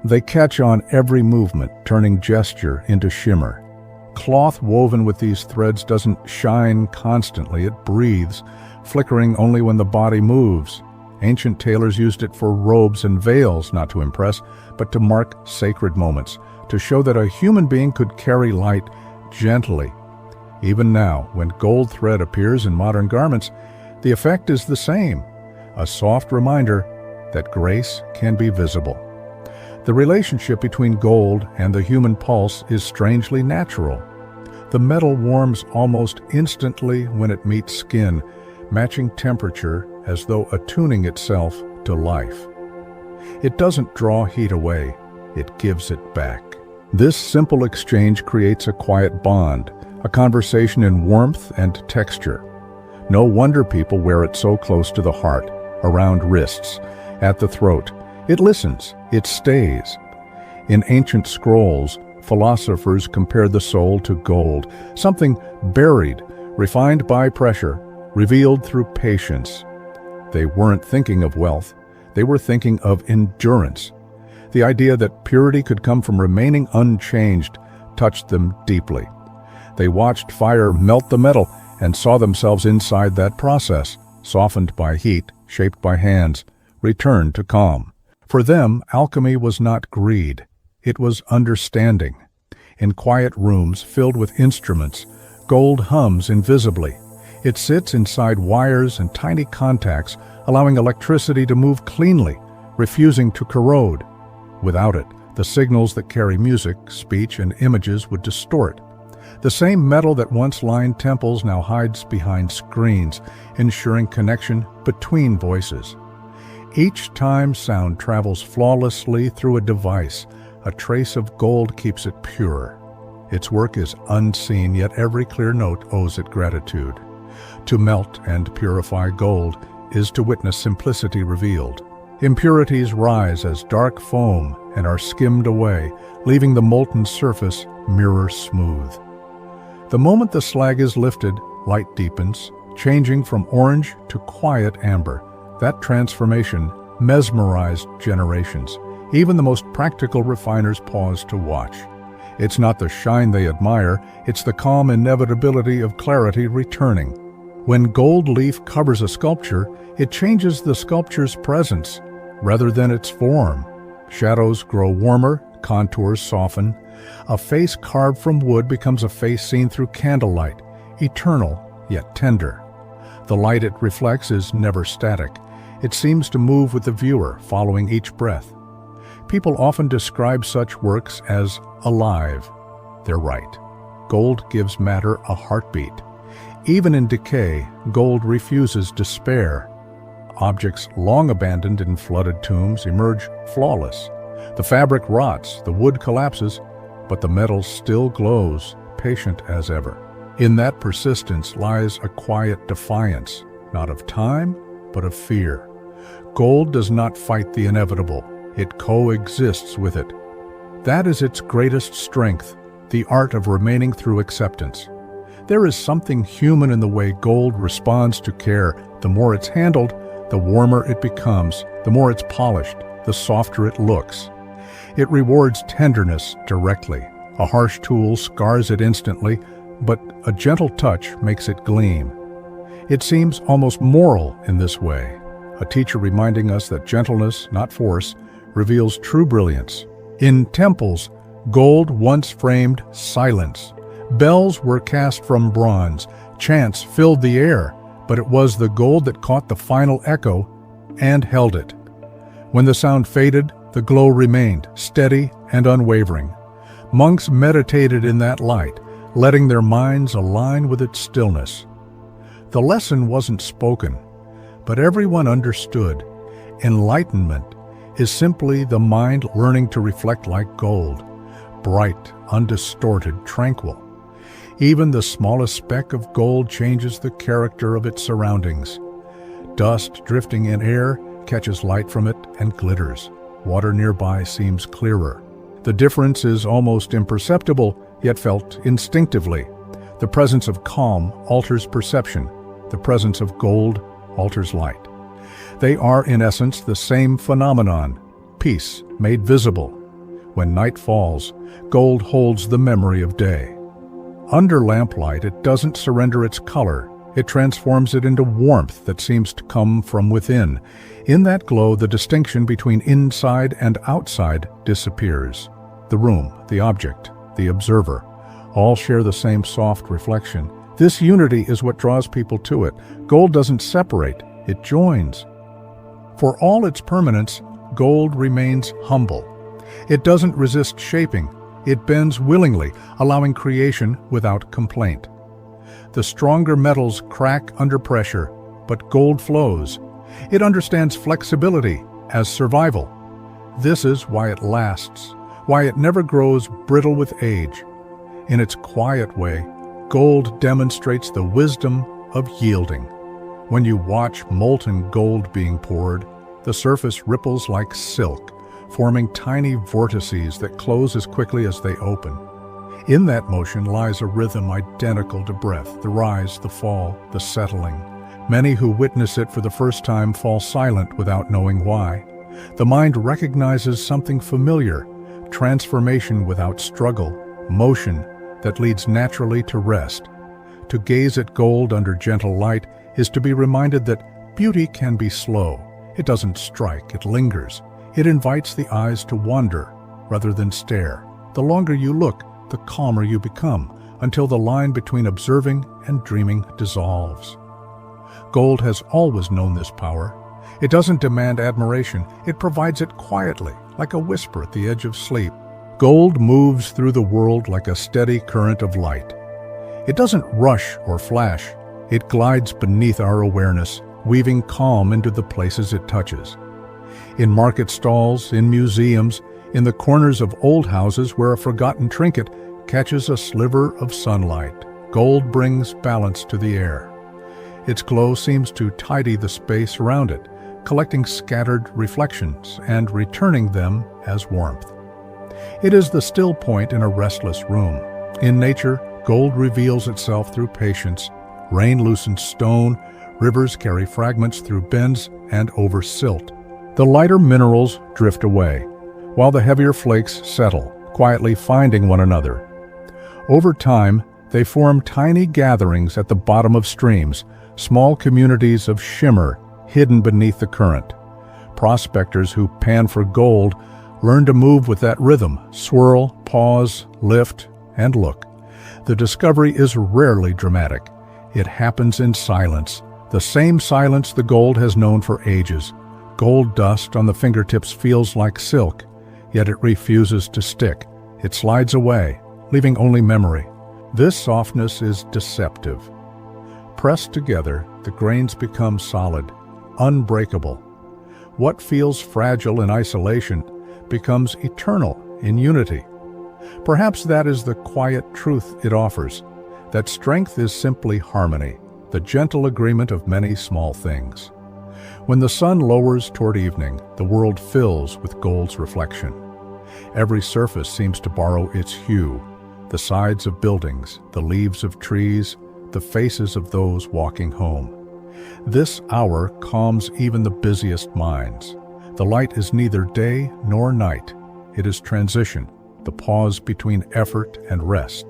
They catch on every movement, turning gesture into shimmer. Cloth woven with these threads doesn't shine constantly, it breathes, flickering only when the body moves. Ancient tailors used it for robes and veils, not to impress, but to mark sacred moments, to show that a human being could carry light gently. Even now, when gold thread appears in modern garments, the effect is the same, a soft reminder that grace can be visible. The relationship between gold and the human pulse is strangely natural. The metal warms almost instantly when it meets skin, matching temperature as though attuning itself to life. It doesn't draw heat away, it gives it back. This simple exchange creates a quiet bond, a conversation in warmth and texture. No wonder people wear it so close to the heart, around wrists, at the throat. It listens, it stays. In ancient scrolls, philosophers compared the soul to gold, something buried, refined by pressure, revealed through patience. They weren't thinking of wealth, they were thinking of endurance. The idea that purity could come from remaining unchanged touched them deeply. They watched fire melt the metal and saw themselves inside that process, softened by heat, shaped by hands, returned to calm. For them, alchemy was not greed, it was understanding. In quiet rooms filled with instruments, gold hums invisibly. It sits inside wires and tiny contacts, allowing electricity to move cleanly, refusing to corrode. Without it, the signals that carry music, speech, and images would distort. The same metal that once lined temples now hides behind screens, ensuring connection between voices. Each time sound travels flawlessly through a device, a trace of gold keeps it pure. Its work is unseen, yet every clear note owes it gratitude. To melt and purify gold is to witness simplicity revealed. Impurities rise as dark foam and are skimmed away, leaving the molten surface mirror smooth. The moment the slag is lifted, light deepens, changing from orange to quiet amber. That transformation mesmerized generations. Even the most practical refiners pause to watch. It's not the shine they admire, it's the calm inevitability of clarity returning. When gold leaf covers a sculpture, it changes the sculpture's presence rather than its form. Shadows grow warmer, contours soften. A face carved from wood becomes a face seen through candlelight, eternal yet tender. The light it reflects is never static. It seems to move with the viewer, following each breath. People often describe such works as alive. They're right. Gold gives matter a heartbeat. Even in decay, gold refuses despair. Objects long abandoned in flooded tombs emerge flawless. The fabric rots, the wood collapses, but the metal still glows, patient as ever. In that persistence lies a quiet defiance, not of time, but of fear. Gold does not fight the inevitable, it coexists with it. That is its greatest strength, the art of remaining through acceptance. There is something human in the way gold responds to care. The more it's handled, the warmer it becomes, the more it's polished, the softer it looks. It rewards tenderness directly. A harsh tool scars it instantly, but a gentle touch makes it gleam. It seems almost moral in this way, a teacher reminding us that gentleness, not force, reveals true brilliance. In temples, gold once framed silence. Bells were cast from bronze, chants filled the air, but it was the gold that caught the final echo and held it. When the sound faded, the glow remained, steady and unwavering. Monks meditated in that light, letting their minds align with its stillness. The lesson wasn't spoken, but everyone understood. Enlightenment is simply the mind learning to reflect like gold, bright, undistorted, tranquil. Even the smallest speck of gold changes the character of its surroundings. Dust drifting in air catches light from it and glitters. Water nearby seems clearer. The difference is almost imperceptible, yet felt instinctively. The presence of calm alters perception. The presence of gold alters light. They are, in essence, the same phenomenon, peace made visible. When night falls, gold holds the memory of day. Under lamplight, it doesn't surrender its color. It transforms it into warmth that seems to come from within. In that glow, the distinction between inside and outside disappears. The room, the object, the observer, all share the same soft reflection. This unity is what draws people to it. Gold doesn't separate, it joins. For all its permanence, gold remains humble. It doesn't resist shaping. It bends willingly, allowing creation without complaint. The stronger metals crack under pressure, but gold flows. It understands flexibility as survival. This is why it lasts, why it never grows brittle with age. In its quiet way, gold demonstrates the wisdom of yielding. When you watch molten gold being poured, the surface ripples like silk, forming tiny vortices that close as quickly as they open. In that motion lies a rhythm identical to breath, the rise, the fall, the settling. Many who witness it for the first time fall silent without knowing why. The mind recognizes something familiar, transformation without struggle, motion that leads naturally to rest. To gaze at gold under gentle light is to be reminded that beauty can be slow. It doesn't strike, it lingers. It invites the eyes to wander rather than stare. The longer you look, the calmer you become, until the line between observing and dreaming dissolves. Gold has always known this power. It doesn't demand admiration, it provides it quietly, like a whisper at the edge of sleep. Gold moves through the world like a steady current of light. It doesn't rush or flash, it glides beneath our awareness, weaving calm into the places it touches. In market stalls, in museums, in the corners of old houses where a forgotten trinket catches a sliver of sunlight, gold brings balance to the air. Its glow seems to tidy the space around it, collecting scattered reflections and returning them as warmth. It is the still point in a restless room. In nature, gold reveals itself through patience. Rain loosens stone, rivers carry fragments through bends and over silt. The lighter minerals drift away, while the heavier flakes settle, quietly finding one another. Over time, they form tiny gatherings at the bottom of streams, small communities of shimmer hidden beneath the current. Prospectors who pan for gold learn to move with that rhythm, swirl, pause, lift, and look. The discovery is rarely dramatic. It happens in silence, the same silence the gold has known for ages. Gold dust on the fingertips feels like silk, yet it refuses to stick. It slides away, leaving only memory. This softness is deceptive. Pressed together, the grains become solid, unbreakable. What feels fragile in isolation becomes eternal in unity. Perhaps that is the quiet truth it offers, that strength is simply harmony, the gentle agreement of many small things. When the sun lowers toward evening, the world fills with gold's reflection. Every surface seems to borrow its hue, the sides of buildings, the leaves of trees, the faces of those walking home. This hour calms even the busiest minds. The light is neither day nor night. It is transition, the pause between effort and rest.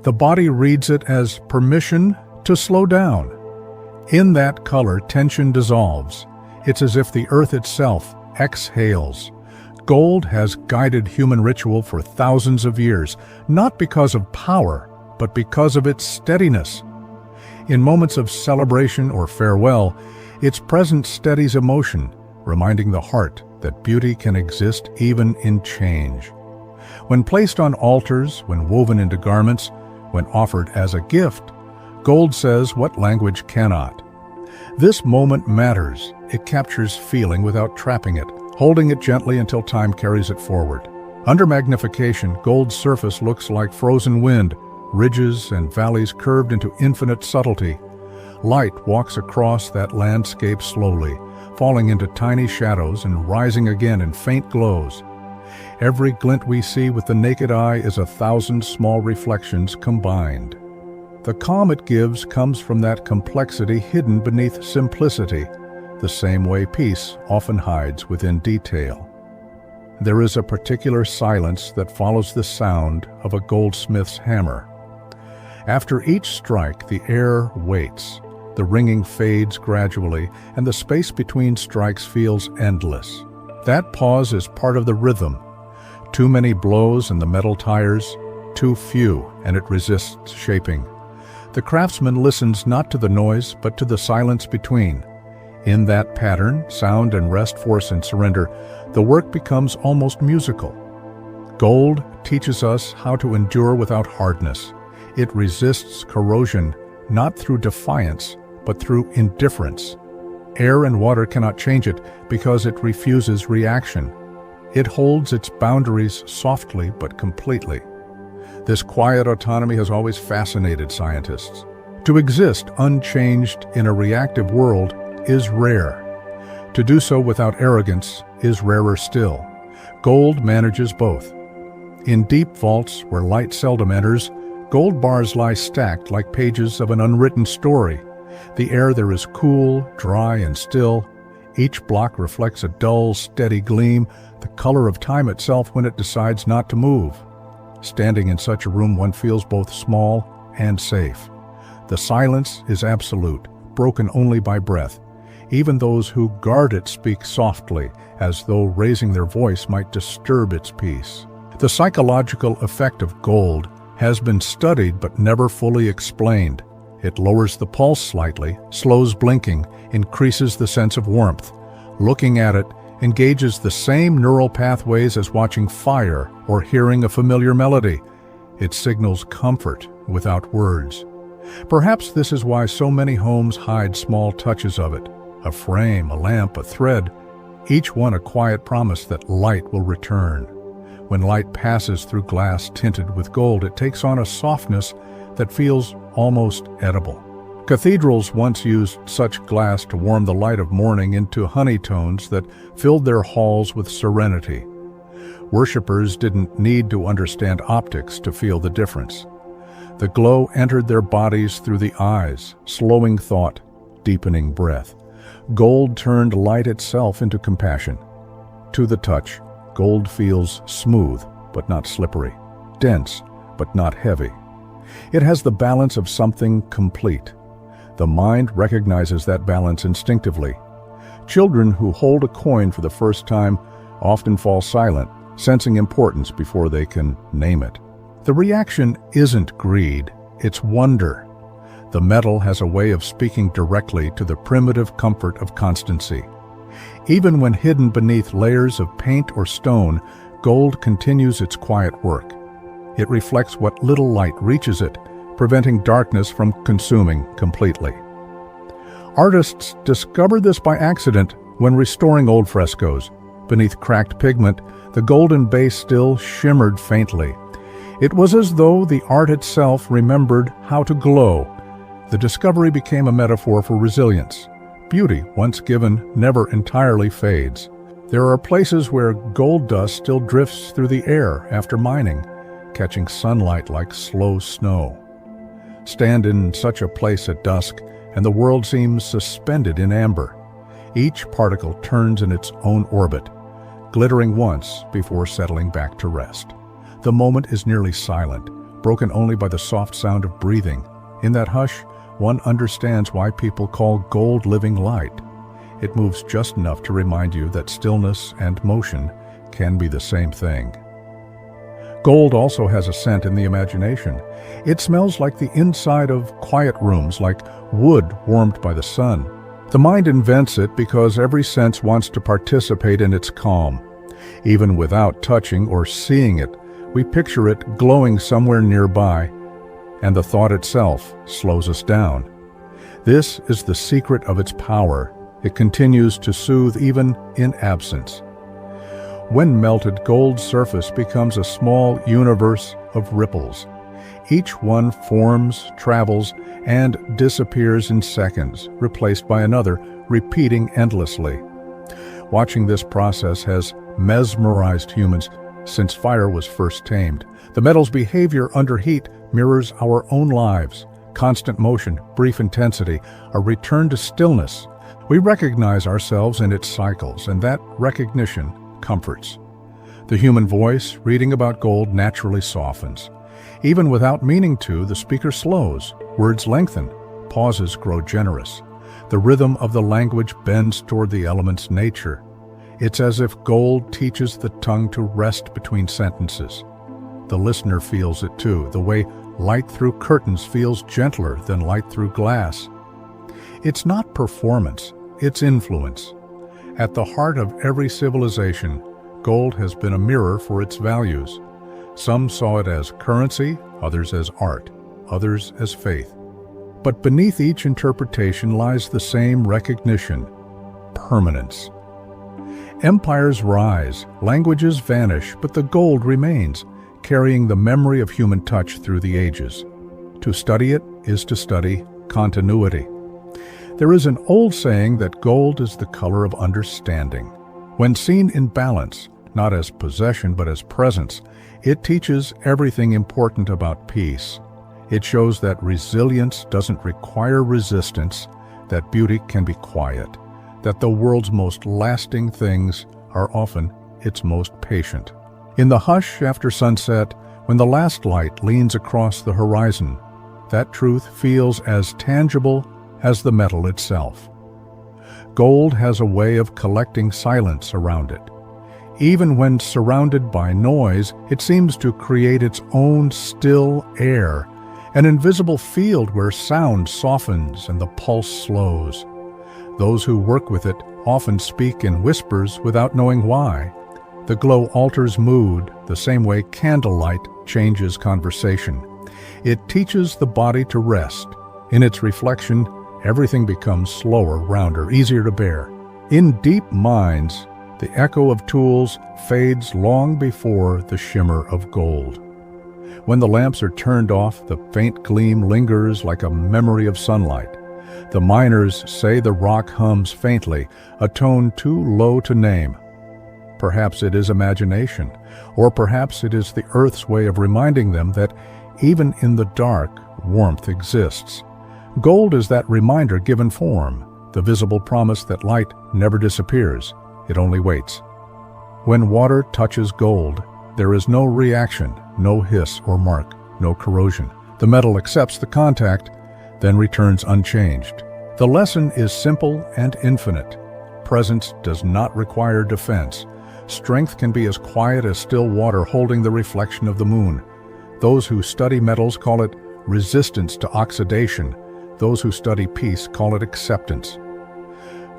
The body reads it as permission to slow down. In that color, tension dissolves. It's as if the earth itself exhales. Gold has guided human ritual for thousands of years, not because of power, but because of its steadiness. In moments of celebration or farewell, its presence steadies emotion, reminding the heart that beauty can exist even in change. When placed on altars, when woven into garments, when offered as a gift, gold says what language cannot. This moment matters. It captures feeling without trapping it, holding it gently until time carries it forward. Under magnification, gold's surface looks like frozen wind, ridges and valleys curved into infinite subtlety. Light walks across that landscape slowly, falling into tiny shadows and rising again in faint glows. Every glint we see with the naked eye is 1,000 small reflections combined. The calm it gives comes from that complexity hidden beneath simplicity, the same way peace often hides within detail. There is a particular silence that follows the sound of a goldsmith's hammer. After each strike, the air waits. The ringing fades gradually, and the space between strikes feels endless. That pause is part of the rhythm. Too many blows and the metal tires, too few, and it resists shaping. The craftsman listens not to the noise, but to the silence between. In that pattern, sound and rest, force and surrender, the work becomes almost musical. Gold teaches us how to endure without hardness. It resists corrosion, not through defiance, but through indifference. Air and water cannot change it because it refuses reaction. It holds its boundaries softly but completely. This quiet autonomy has always fascinated scientists. To exist unchanged in a reactive world is rare. To do so without arrogance is rarer still. Gold manages both. In deep vaults where light seldom enters, gold bars lie stacked like pages of an unwritten story. The air there is cool, dry, and still. Each block reflects a dull, steady gleam, the color of time itself when it decides not to move. Standing in such a room, one feels both small and safe. The silence is absolute, broken only by breath. Even those who guard it speak softly, as though raising their voice might disturb its peace. The psychological effect of gold has been studied but never fully explained. It lowers the pulse slightly, slows blinking, increases the sense of warmth. Looking at it engages the same neural pathways as watching fire or hearing a familiar melody. It signals comfort without words. Perhaps this is why so many homes hide small touches of it. A frame, a lamp, a thread, each one a quiet promise that light will return. When light passes through glass tinted with gold, it takes on a softness that feels almost edible. Cathedrals once used such glass to warm the light of morning into honey tones that filled their halls with serenity. Worshippers didn't need to understand optics to feel the difference. The glow entered their bodies through the eyes, slowing thought, deepening breath. Gold turned light itself into compassion. To the touch, gold feels smooth but not slippery, dense but not heavy. It has the balance of something complete. The mind recognizes that balance instinctively. Children who hold a coin for the first time often fall silent, sensing importance before they can name it. The reaction isn't greed, it's wonder. The metal has a way of speaking directly to the primitive comfort of constancy. Even when hidden beneath layers of paint or stone, gold continues its quiet work. It reflects what little light reaches it, preventing darkness from consuming completely. Artists discovered this by accident when restoring old frescoes. Beneath cracked pigment, the golden base still shimmered faintly. It was as though the art itself remembered how to glow. The discovery became a metaphor for resilience. Beauty, once given, never entirely fades. There are places where gold dust still drifts through the air after mining, catching sunlight like slow snow. Stand in such a place at dusk, and the world seems suspended in amber. Each particle turns in its own orbit, glittering once before settling back to rest. The moment is nearly silent, broken only by the soft sound of breathing. In that hush, one understands why people call gold living light. It moves just enough to remind you that stillness and motion can be the same thing. Gold also has a scent in the imagination. It smells like the inside of quiet rooms, like wood warmed by the sun. The mind invents it because every sense wants to participate in its calm. Even without touching or seeing it, we picture it glowing somewhere nearby, and the thought itself slows us down. This is the secret of its power. It continues to soothe even in absence. When melted, gold's surface becomes a small universe of ripples. Each one forms, travels, and disappears in seconds, replaced by another, repeating endlessly. Watching this process has mesmerized humans since fire was first tamed. The metal's behavior under heat mirrors our own lives. constant motion, brief intensity, a return to stillness. We recognize ourselves in its cycles, and that recognition comforts. The human voice, reading about gold, naturally softens. Even without meaning to, the speaker slows, words lengthen, pauses grow generous. The rhythm of the language bends toward the element's nature. It's as if gold teaches the tongue to rest between sentences. The listener feels it too, the way light through curtains feels gentler than light through glass. It's not performance, it's influence. At the heart of every civilization, gold has been a mirror for its values. Some saw it as currency, others as art, others as faith. But beneath each interpretation lies the same recognition: permanence. Empires rise, languages vanish, but the gold remains, carrying the memory of human touch through the ages. To study it is to study continuity. There is an old saying that gold is the color of understanding. When seen in balance, not as possession but as presence, it teaches everything important about peace. It shows that resilience doesn't require resistance, that beauty can be quiet, that the world's most lasting things are often its most patient. In the hush after sunset, when the last light leans across the horizon, that truth feels as tangible as the metal itself. Gold has a way of collecting silence around it. Even when surrounded by noise, it seems to create its own still air, an invisible field where sound softens and the pulse slows. Those who work with it often speak in whispers without knowing why. The glow alters mood the same way candlelight changes conversation. It teaches the body to rest. In its reflection, everything becomes slower, rounder, easier to bear. In deep minds, the echo of tools fades long before the shimmer of gold. When the lamps are turned off, the faint gleam lingers like a memory of sunlight. The miners say the rock hums faintly, a tone too low to name. Perhaps it is imagination, or perhaps it is the earth's way of reminding them that even in the dark, warmth exists. Gold is that reminder given form, the visible promise that light never disappears, it only waits. When water touches gold, there is no reaction, no hiss or mark, no corrosion. The metal accepts the contact, then returns unchanged. The lesson is simple and infinite. Presence does not require defense. Strength can be as quiet as still water holding the reflection of the moon. Those who study metals call it resistance to oxidation. Those who study peace call it acceptance.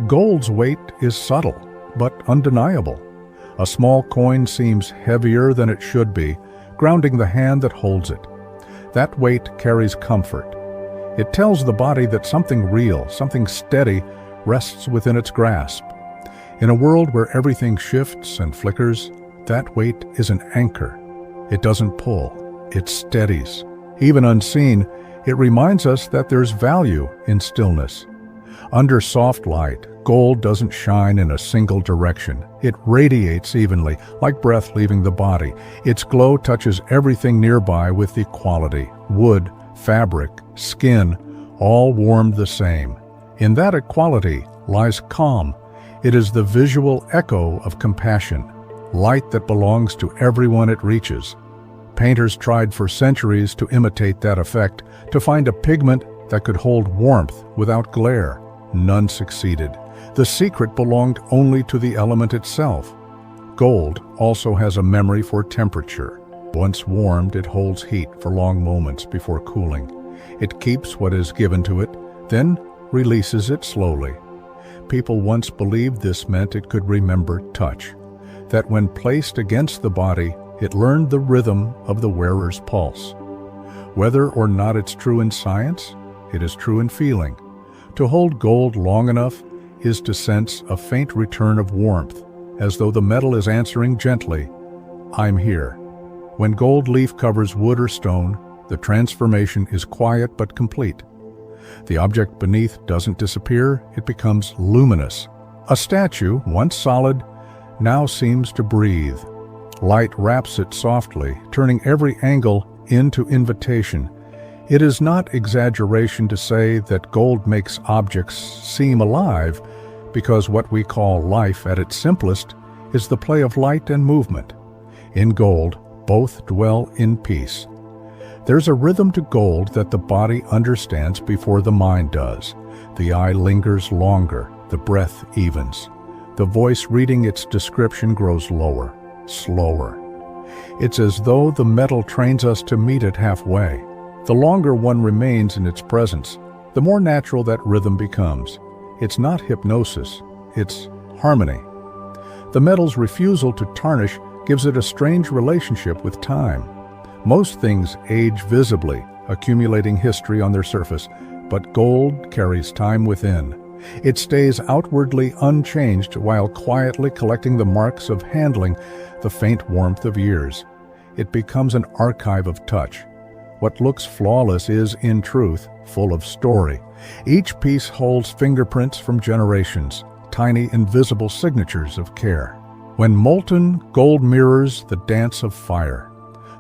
Gold's weight is subtle, but undeniable. A small coin seems heavier than it should be, grounding the hand that holds it. That weight carries comfort. It tells the body that something real, something steady, rests within its grasp. In a world where everything shifts and flickers, that weight is an anchor. It doesn't pull, it steadies. Even unseen, it reminds us that there's value in stillness. Under soft light, gold doesn't shine in a single direction. It radiates evenly, like breath leaving the body. Its glow touches everything nearby with equality. Wood, fabric, skin, all warmed the same. In that equality lies calm. It is the visual echo of compassion, light that belongs to everyone it reaches. Painters tried for centuries to imitate that effect, to find a pigment that could hold warmth without glare. None succeeded. The secret belonged only to the element itself. Gold also has a memory for temperature. Once warmed, it holds heat for long moments before cooling. It keeps what is given to it, then releases it slowly. People once believed this meant it could remember touch, that when placed against the body, it learned the rhythm of the wearer's pulse. Whether or not it's true in science, it is true in feeling. To hold gold long enough is to sense a faint return of warmth, as though the metal is answering gently, "I'm here." When gold leaf covers wood or stone, the transformation is quiet but complete. The object beneath doesn't disappear, it becomes luminous. A statue, once solid, now seems to breathe. Light wraps it softly, turning every angle into invitation. It is not exaggeration to say that gold makes objects seem alive, because what we call life at its simplest is the play of light and movement. In gold, both dwell in peace. There's a rhythm to gold that the body understands before the mind does. The eye lingers longer, the breath evens. The voice reading its description grows lower, slower. It's as though the metal trains us to meet it halfway. The longer one remains in its presence, the more natural that rhythm becomes. It's not hypnosis, it's harmony. The metal's refusal to tarnish gives it a strange relationship with time. Most things age visibly, accumulating history on their surface, but gold carries time within. It stays outwardly unchanged while quietly collecting the marks of handling, the faint warmth of years. It becomes an archive of touch. What looks flawless is, in truth, full of story. Each piece holds fingerprints from generations, tiny invisible signatures of care. When molten, gold mirrors the dance of fire.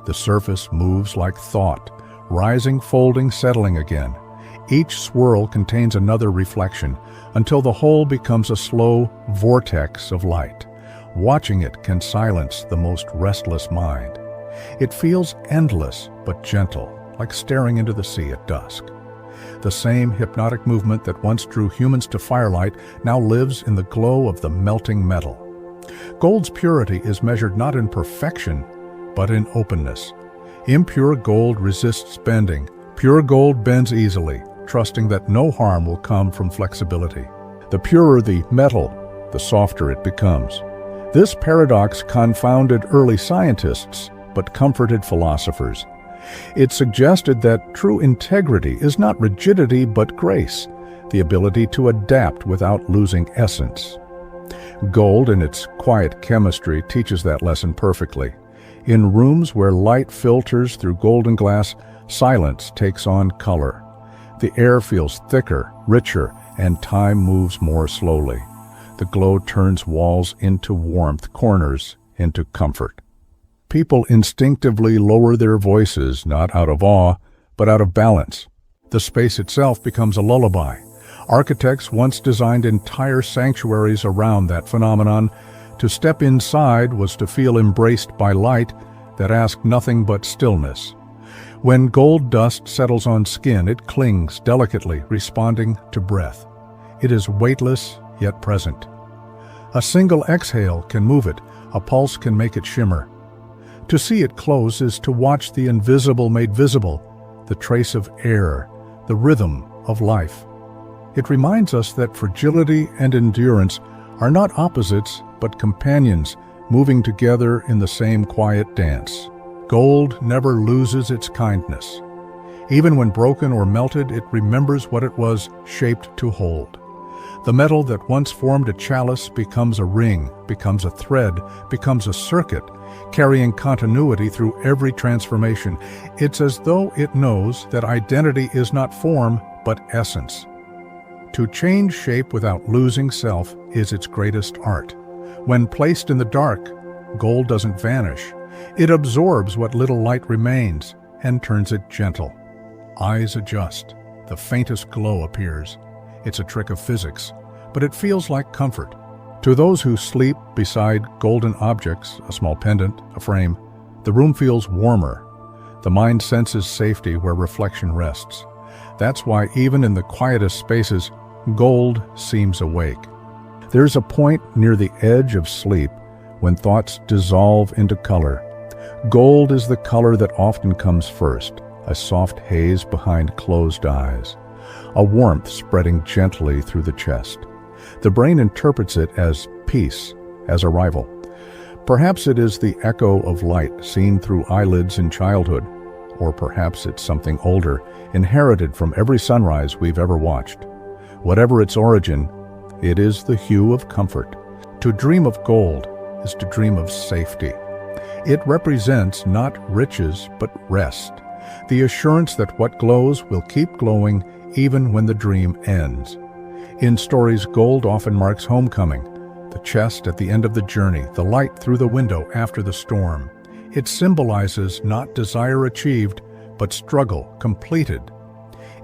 The surface moves like thought, rising, folding, settling again. Each swirl contains another reflection, until the whole becomes a slow vortex of light. Watching it can silence the most restless mind. It feels endless but gentle, like staring into the sea at dusk. The same hypnotic movement that once drew humans to firelight now lives in the glow of the melting metal. Gold's purity is measured not in perfection, but in openness. Impure gold resists bending. Pure gold bends easily, trusting that no harm will come from flexibility. The purer the metal, the softer it becomes. This paradox confounded early scientists, but comforted philosophers. It suggested that true integrity is not rigidity but grace, the ability to adapt without losing essence. Gold, in its quiet chemistry, teaches that lesson perfectly. In rooms where light filters through golden glass, silence takes on color. The air feels thicker, richer, and time moves more slowly. The glow turns walls into warmth, corners into comfort. People instinctively lower their voices, not out of awe, but out of balance. The space itself becomes a lullaby. Architects once designed entire sanctuaries around that phenomenon. To step inside was to feel embraced by light that asked nothing but stillness. When gold dust settles on skin, it clings delicately, responding to breath. It is weightless, yet present. A single exhale can move it, a pulse can make it shimmer. To see it close is to watch the invisible made visible, the trace of air, the rhythm of life. It reminds us that fragility and endurance are not opposites, but companions, moving together in the same quiet dance. Gold never loses its kindness. Even when broken or melted, it remembers what it was shaped to hold. The metal that once formed a chalice becomes a ring, becomes a thread, becomes a circuit, carrying continuity through every transformation. It's as though it knows that identity is not form, but essence. To change shape without losing self is its greatest art. When placed in the dark, gold doesn't vanish. It absorbs what little light remains and turns it gentle. Eyes adjust. The faintest glow appears. It's a trick of physics, but it feels like comfort. To those who sleep beside golden objects, a small pendant, a frame, the room feels warmer. The mind senses safety where reflection rests. That's why even in the quietest spaces, gold seems awake. There's a point near the edge of sleep when thoughts dissolve into color. Gold is the color that often comes first, a soft haze behind closed eyes, a warmth spreading gently through the chest. The brain interprets it as peace, as arrival. Perhaps it is the echo of light seen through eyelids in childhood, or perhaps it's something older, inherited from every sunrise we've ever watched. Whatever its origin, it is the hue of comfort. To dream of gold is to dream of safety. It represents not riches but rest, the assurance that what glows will keep glowing even when the dream ends. In stories, gold often marks homecoming, the chest at the end of the journey, the light through the window after the storm. It symbolizes not desire achieved, but struggle completed.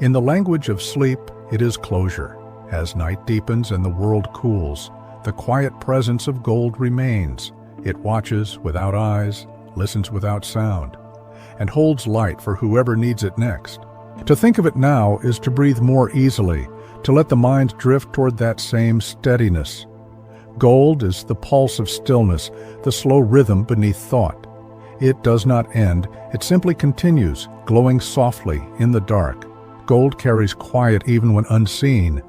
In the language of sleep, it is closure. As night deepens and the world cools, the quiet presence of gold remains. It watches without eyes, listens without sound, and holds light for whoever needs it next. To think of it now is to breathe more easily, to let the mind drift toward that same steadiness. Gold is the pulse of stillness, the slow rhythm beneath thought. It does not end, it simply continues, glowing softly in the dark. Gold carries quiet even when unseen.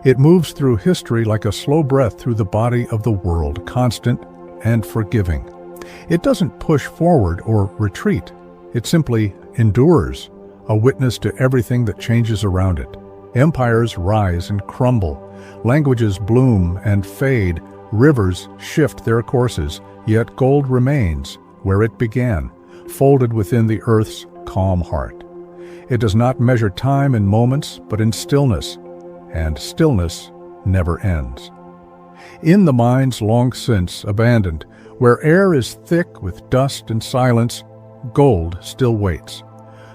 It moves through history like a slow breath through the body of the world, constant and forgiving. It doesn't push forward or retreat. It simply endures, a witness to everything that changes around it. Empires rise and crumble. Languages bloom and fade. Rivers shift their courses, yet gold remains where it began, folded within the earth's calm heart. It does not measure time in moments, but in stillness, and stillness never ends. In the mines long since abandoned, where air is thick with dust and silence, gold still waits.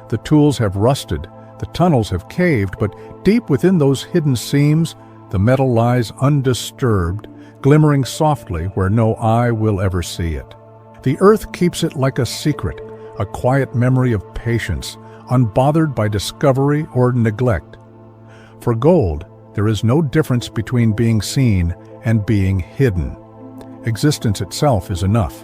The tools have rusted, the tunnels have caved, but deep within those hidden seams, the metal lies undisturbed, glimmering softly where no eye will ever see it. The earth keeps it like a secret, a quiet memory of patience, unbothered by discovery or neglect. For gold, there is no difference between being seen and being hidden. Existence itself is enough.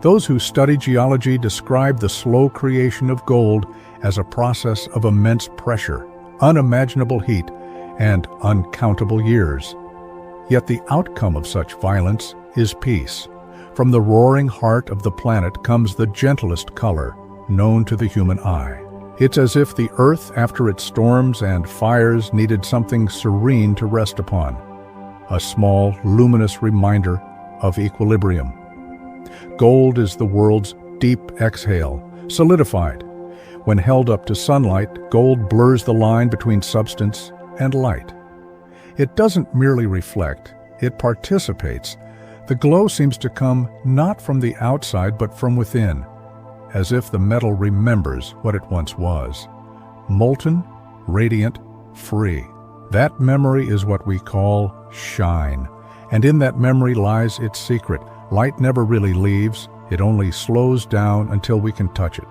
Those who study geology describe the slow creation of gold as a process of immense pressure, unimaginable heat, and uncountable years. Yet the outcome of such violence is peace. From the roaring heart of the planet comes the gentlest color known to the human eye. It's as if the earth, after its storms and fires, needed something serene to rest upon, a small, luminous reminder of equilibrium. Gold is the world's deep exhale, solidified. When held up to sunlight, gold blurs the line between substance and light. It doesn't merely reflect, it participates. The glow seems to come not from the outside but from within, as if the metal remembers what it once was. Molten, radiant, free. That memory is what we call shine. And in that memory lies its secret. Light never really leaves, it only slows down until we can touch it.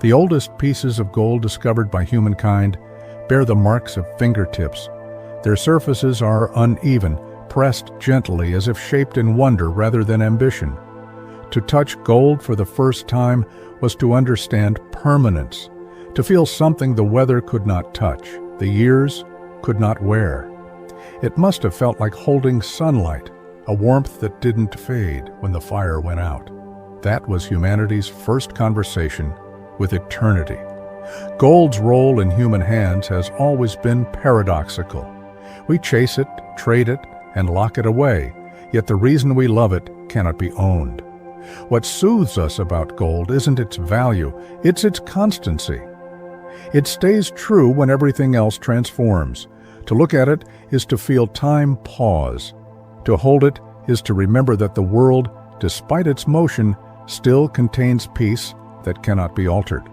The oldest pieces of gold discovered by humankind bear the marks of fingertips. Their surfaces are uneven, pressed gently as if shaped in wonder rather than ambition. To touch gold for the first time was to understand permanence, to feel something the weather could not touch, the years could not wear. It must have felt like holding sunlight, a warmth that didn't fade when the fire went out. That was humanity's first conversation with eternity. Gold's role in human hands has always been paradoxical. We chase it, trade it, and lock it away, yet the reason we love it cannot be owned. What soothes us about gold isn't its value, it's its constancy. It stays true when everything else transforms. To look at it is to feel time pause. To hold it is to remember that the world, despite its motion, still contains peace that cannot be altered.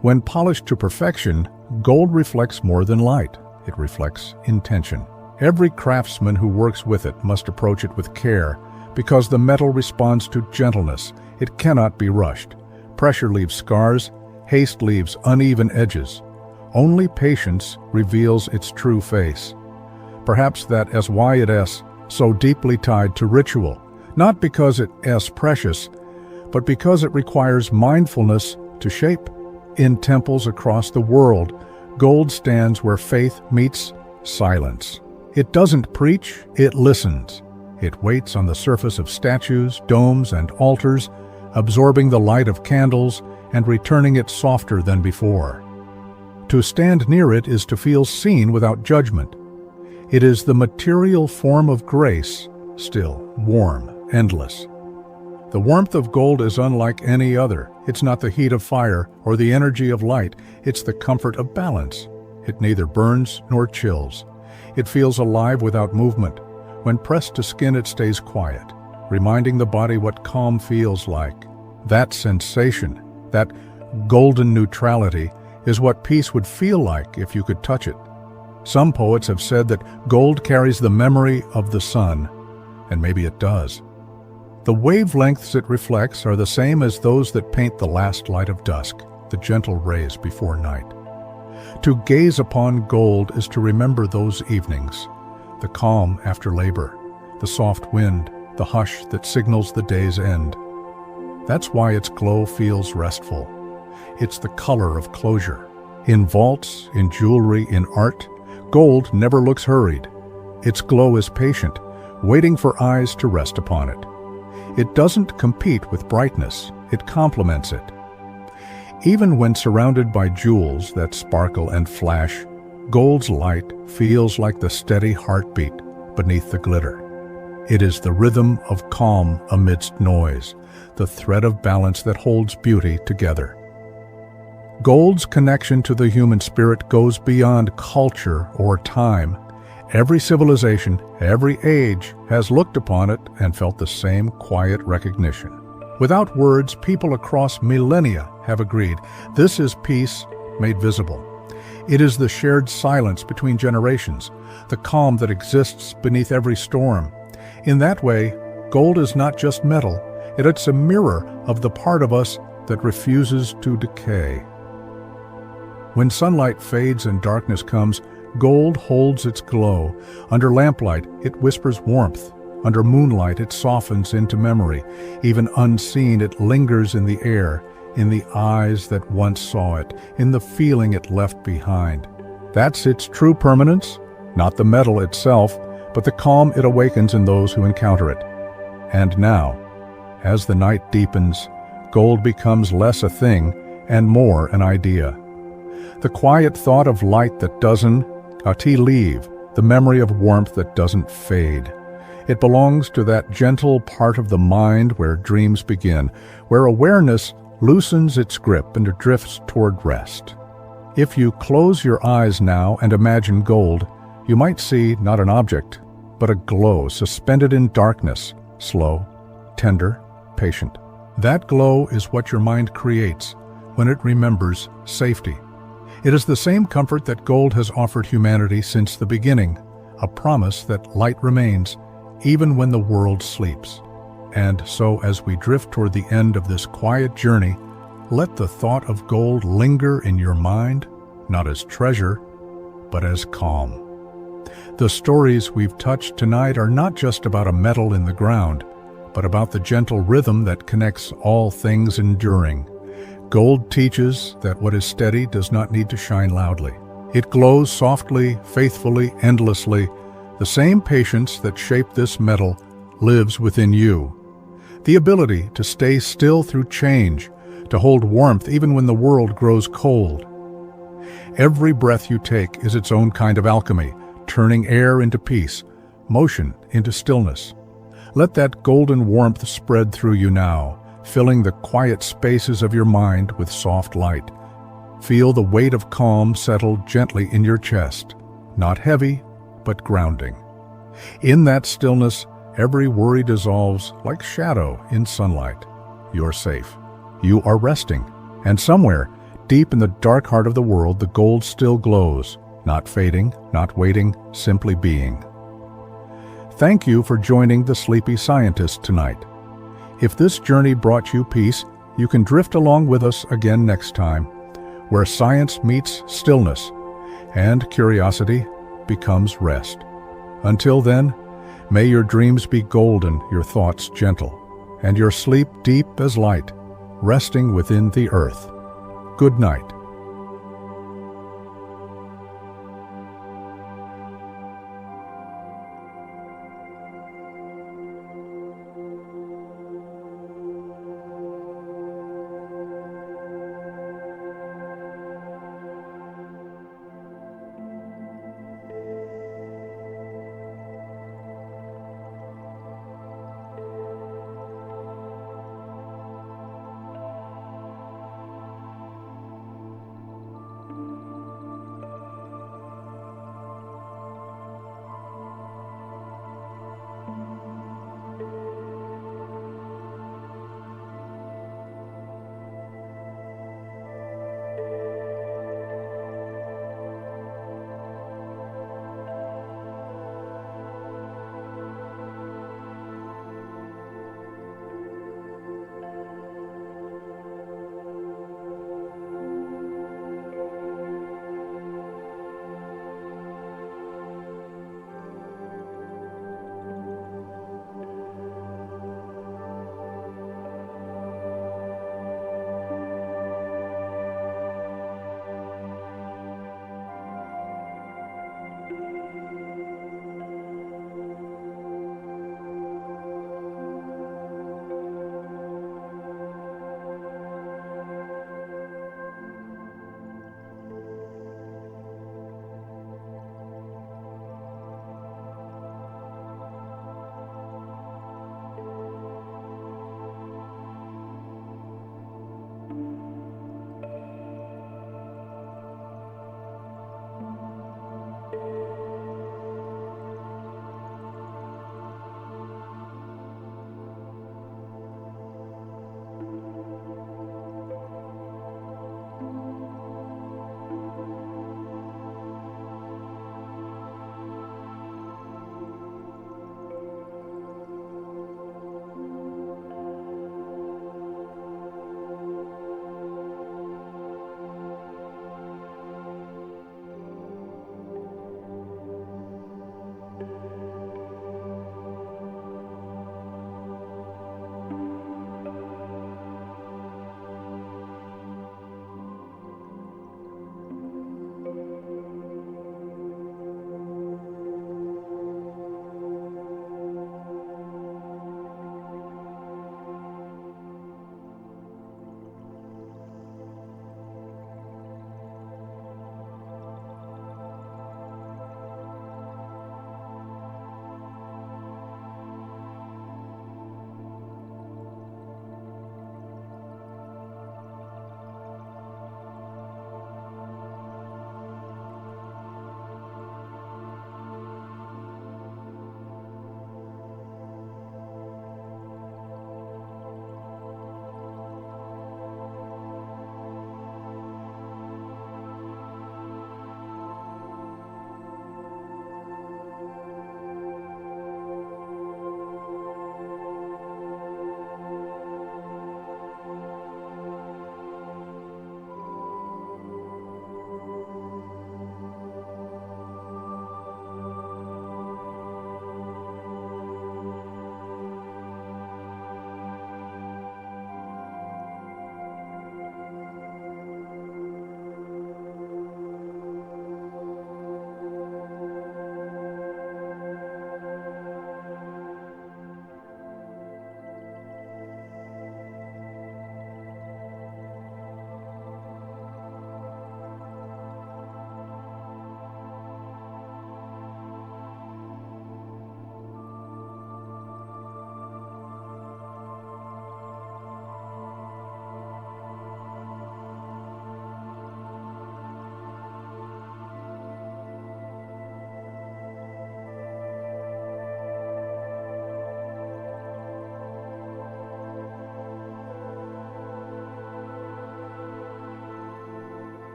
When polished to perfection, gold reflects more than light. It reflects intention. Every craftsman who works with it must approach it with care, because the metal responds to gentleness. It cannot be rushed. Pressure leaves scars, haste leaves uneven edges. Only patience reveals its true face. Perhaps that is why it is so deeply tied to ritual, not because it is precious, but because it requires mindfulness to shape. In temples across the world, gold stands where faith meets silence. It doesn't preach, it listens. It waits on the surface of statues, domes, and altars, absorbing the light of candles and returning it softer than before. To stand near it is to feel seen without judgment. It is the material form of grace, still, warm, endless. The warmth of gold is unlike any other. It's not the heat of fire or the energy of light. It's the comfort of balance. It neither burns nor chills. It feels alive without movement. When pressed to skin, it stays quiet, reminding the body what calm feels like. That sensation, that golden neutrality, is what peace would feel like if you could touch it. Some poets have said that gold carries the memory of the sun, and maybe it does. The wavelengths it reflects are the same as those that paint the last light of dusk, the gentle rays before night. To gaze upon gold is to remember those evenings, the calm after labor, the soft wind, the hush that signals the day's end. That's why its glow feels restful. It's the color of closure. In vaults, in jewelry, in art, gold never looks hurried. Its glow is patient, waiting for eyes to rest upon it. It doesn't compete with brightness, it complements it. Even when surrounded by jewels that sparkle and flash, gold's light feels like the steady heartbeat beneath the glitter. It is the rhythm of calm amidst noise, the thread of balance that holds beauty together. Gold's connection to the human spirit goes beyond culture or time. Every civilization, every age has looked upon it and felt the same quiet recognition. Without words, people across millennia have agreed this is peace made visible. It is the shared silence between generations, the calm that exists beneath every storm. In that way, gold is not just metal, it's a mirror of the part of us that refuses to decay. When sunlight fades and darkness comes, gold holds its glow. Under lamplight, it whispers warmth. Under moonlight, it softens into memory. Even unseen, it lingers in the air, in the eyes that once saw it, in the feeling it left behind. That's its true permanence, not the metal itself, but the calm it awakens in those who encounter it. And now, as the night deepens, gold becomes less a thing and more an idea. The quiet thought of light that doesn't leave, the memory of warmth that doesn't fade. It belongs to that gentle part of the mind where dreams begin, where awareness loosens its grip and drifts toward rest. If you close your eyes now and imagine gold, you might see not an object, but a glow suspended in darkness, slow, tender, patient. That glow is what your mind creates when it remembers safety. It is the same comfort that gold has offered humanity since the beginning, a promise that light remains even when the world sleeps. And so as we drift toward the end of this quiet journey, let the thought of gold linger in your mind, not as treasure, but as calm. The stories we've touched tonight are not just about a metal in the ground, but about the gentle rhythm that connects all things enduring. Gold teaches that what is steady does not need to shine loudly. It glows softly, faithfully, endlessly. The same patience that shaped this metal lives within you. The ability to stay still through change, to hold warmth even when the world grows cold. Every breath you take is its own kind of alchemy, turning air into peace, motion into stillness. Let that golden warmth spread through you now, filling the quiet spaces of your mind with soft light. Feel the weight of calm settle gently in your chest, not heavy, but grounding. In that stillness, every worry dissolves like shadow in sunlight. You're safe. You are resting. And somewhere, deep in the dark heart of the world, the gold still glows, not fading, not waiting, simply being. Thank you for joining the Sleepy Scientist tonight. If this journey brought you peace, you can drift along with us again next time, where science meets stillness and curiosity becomes rest. Until then, may your dreams be golden, your thoughts gentle, and your sleep deep as light, resting within the earth. Good night.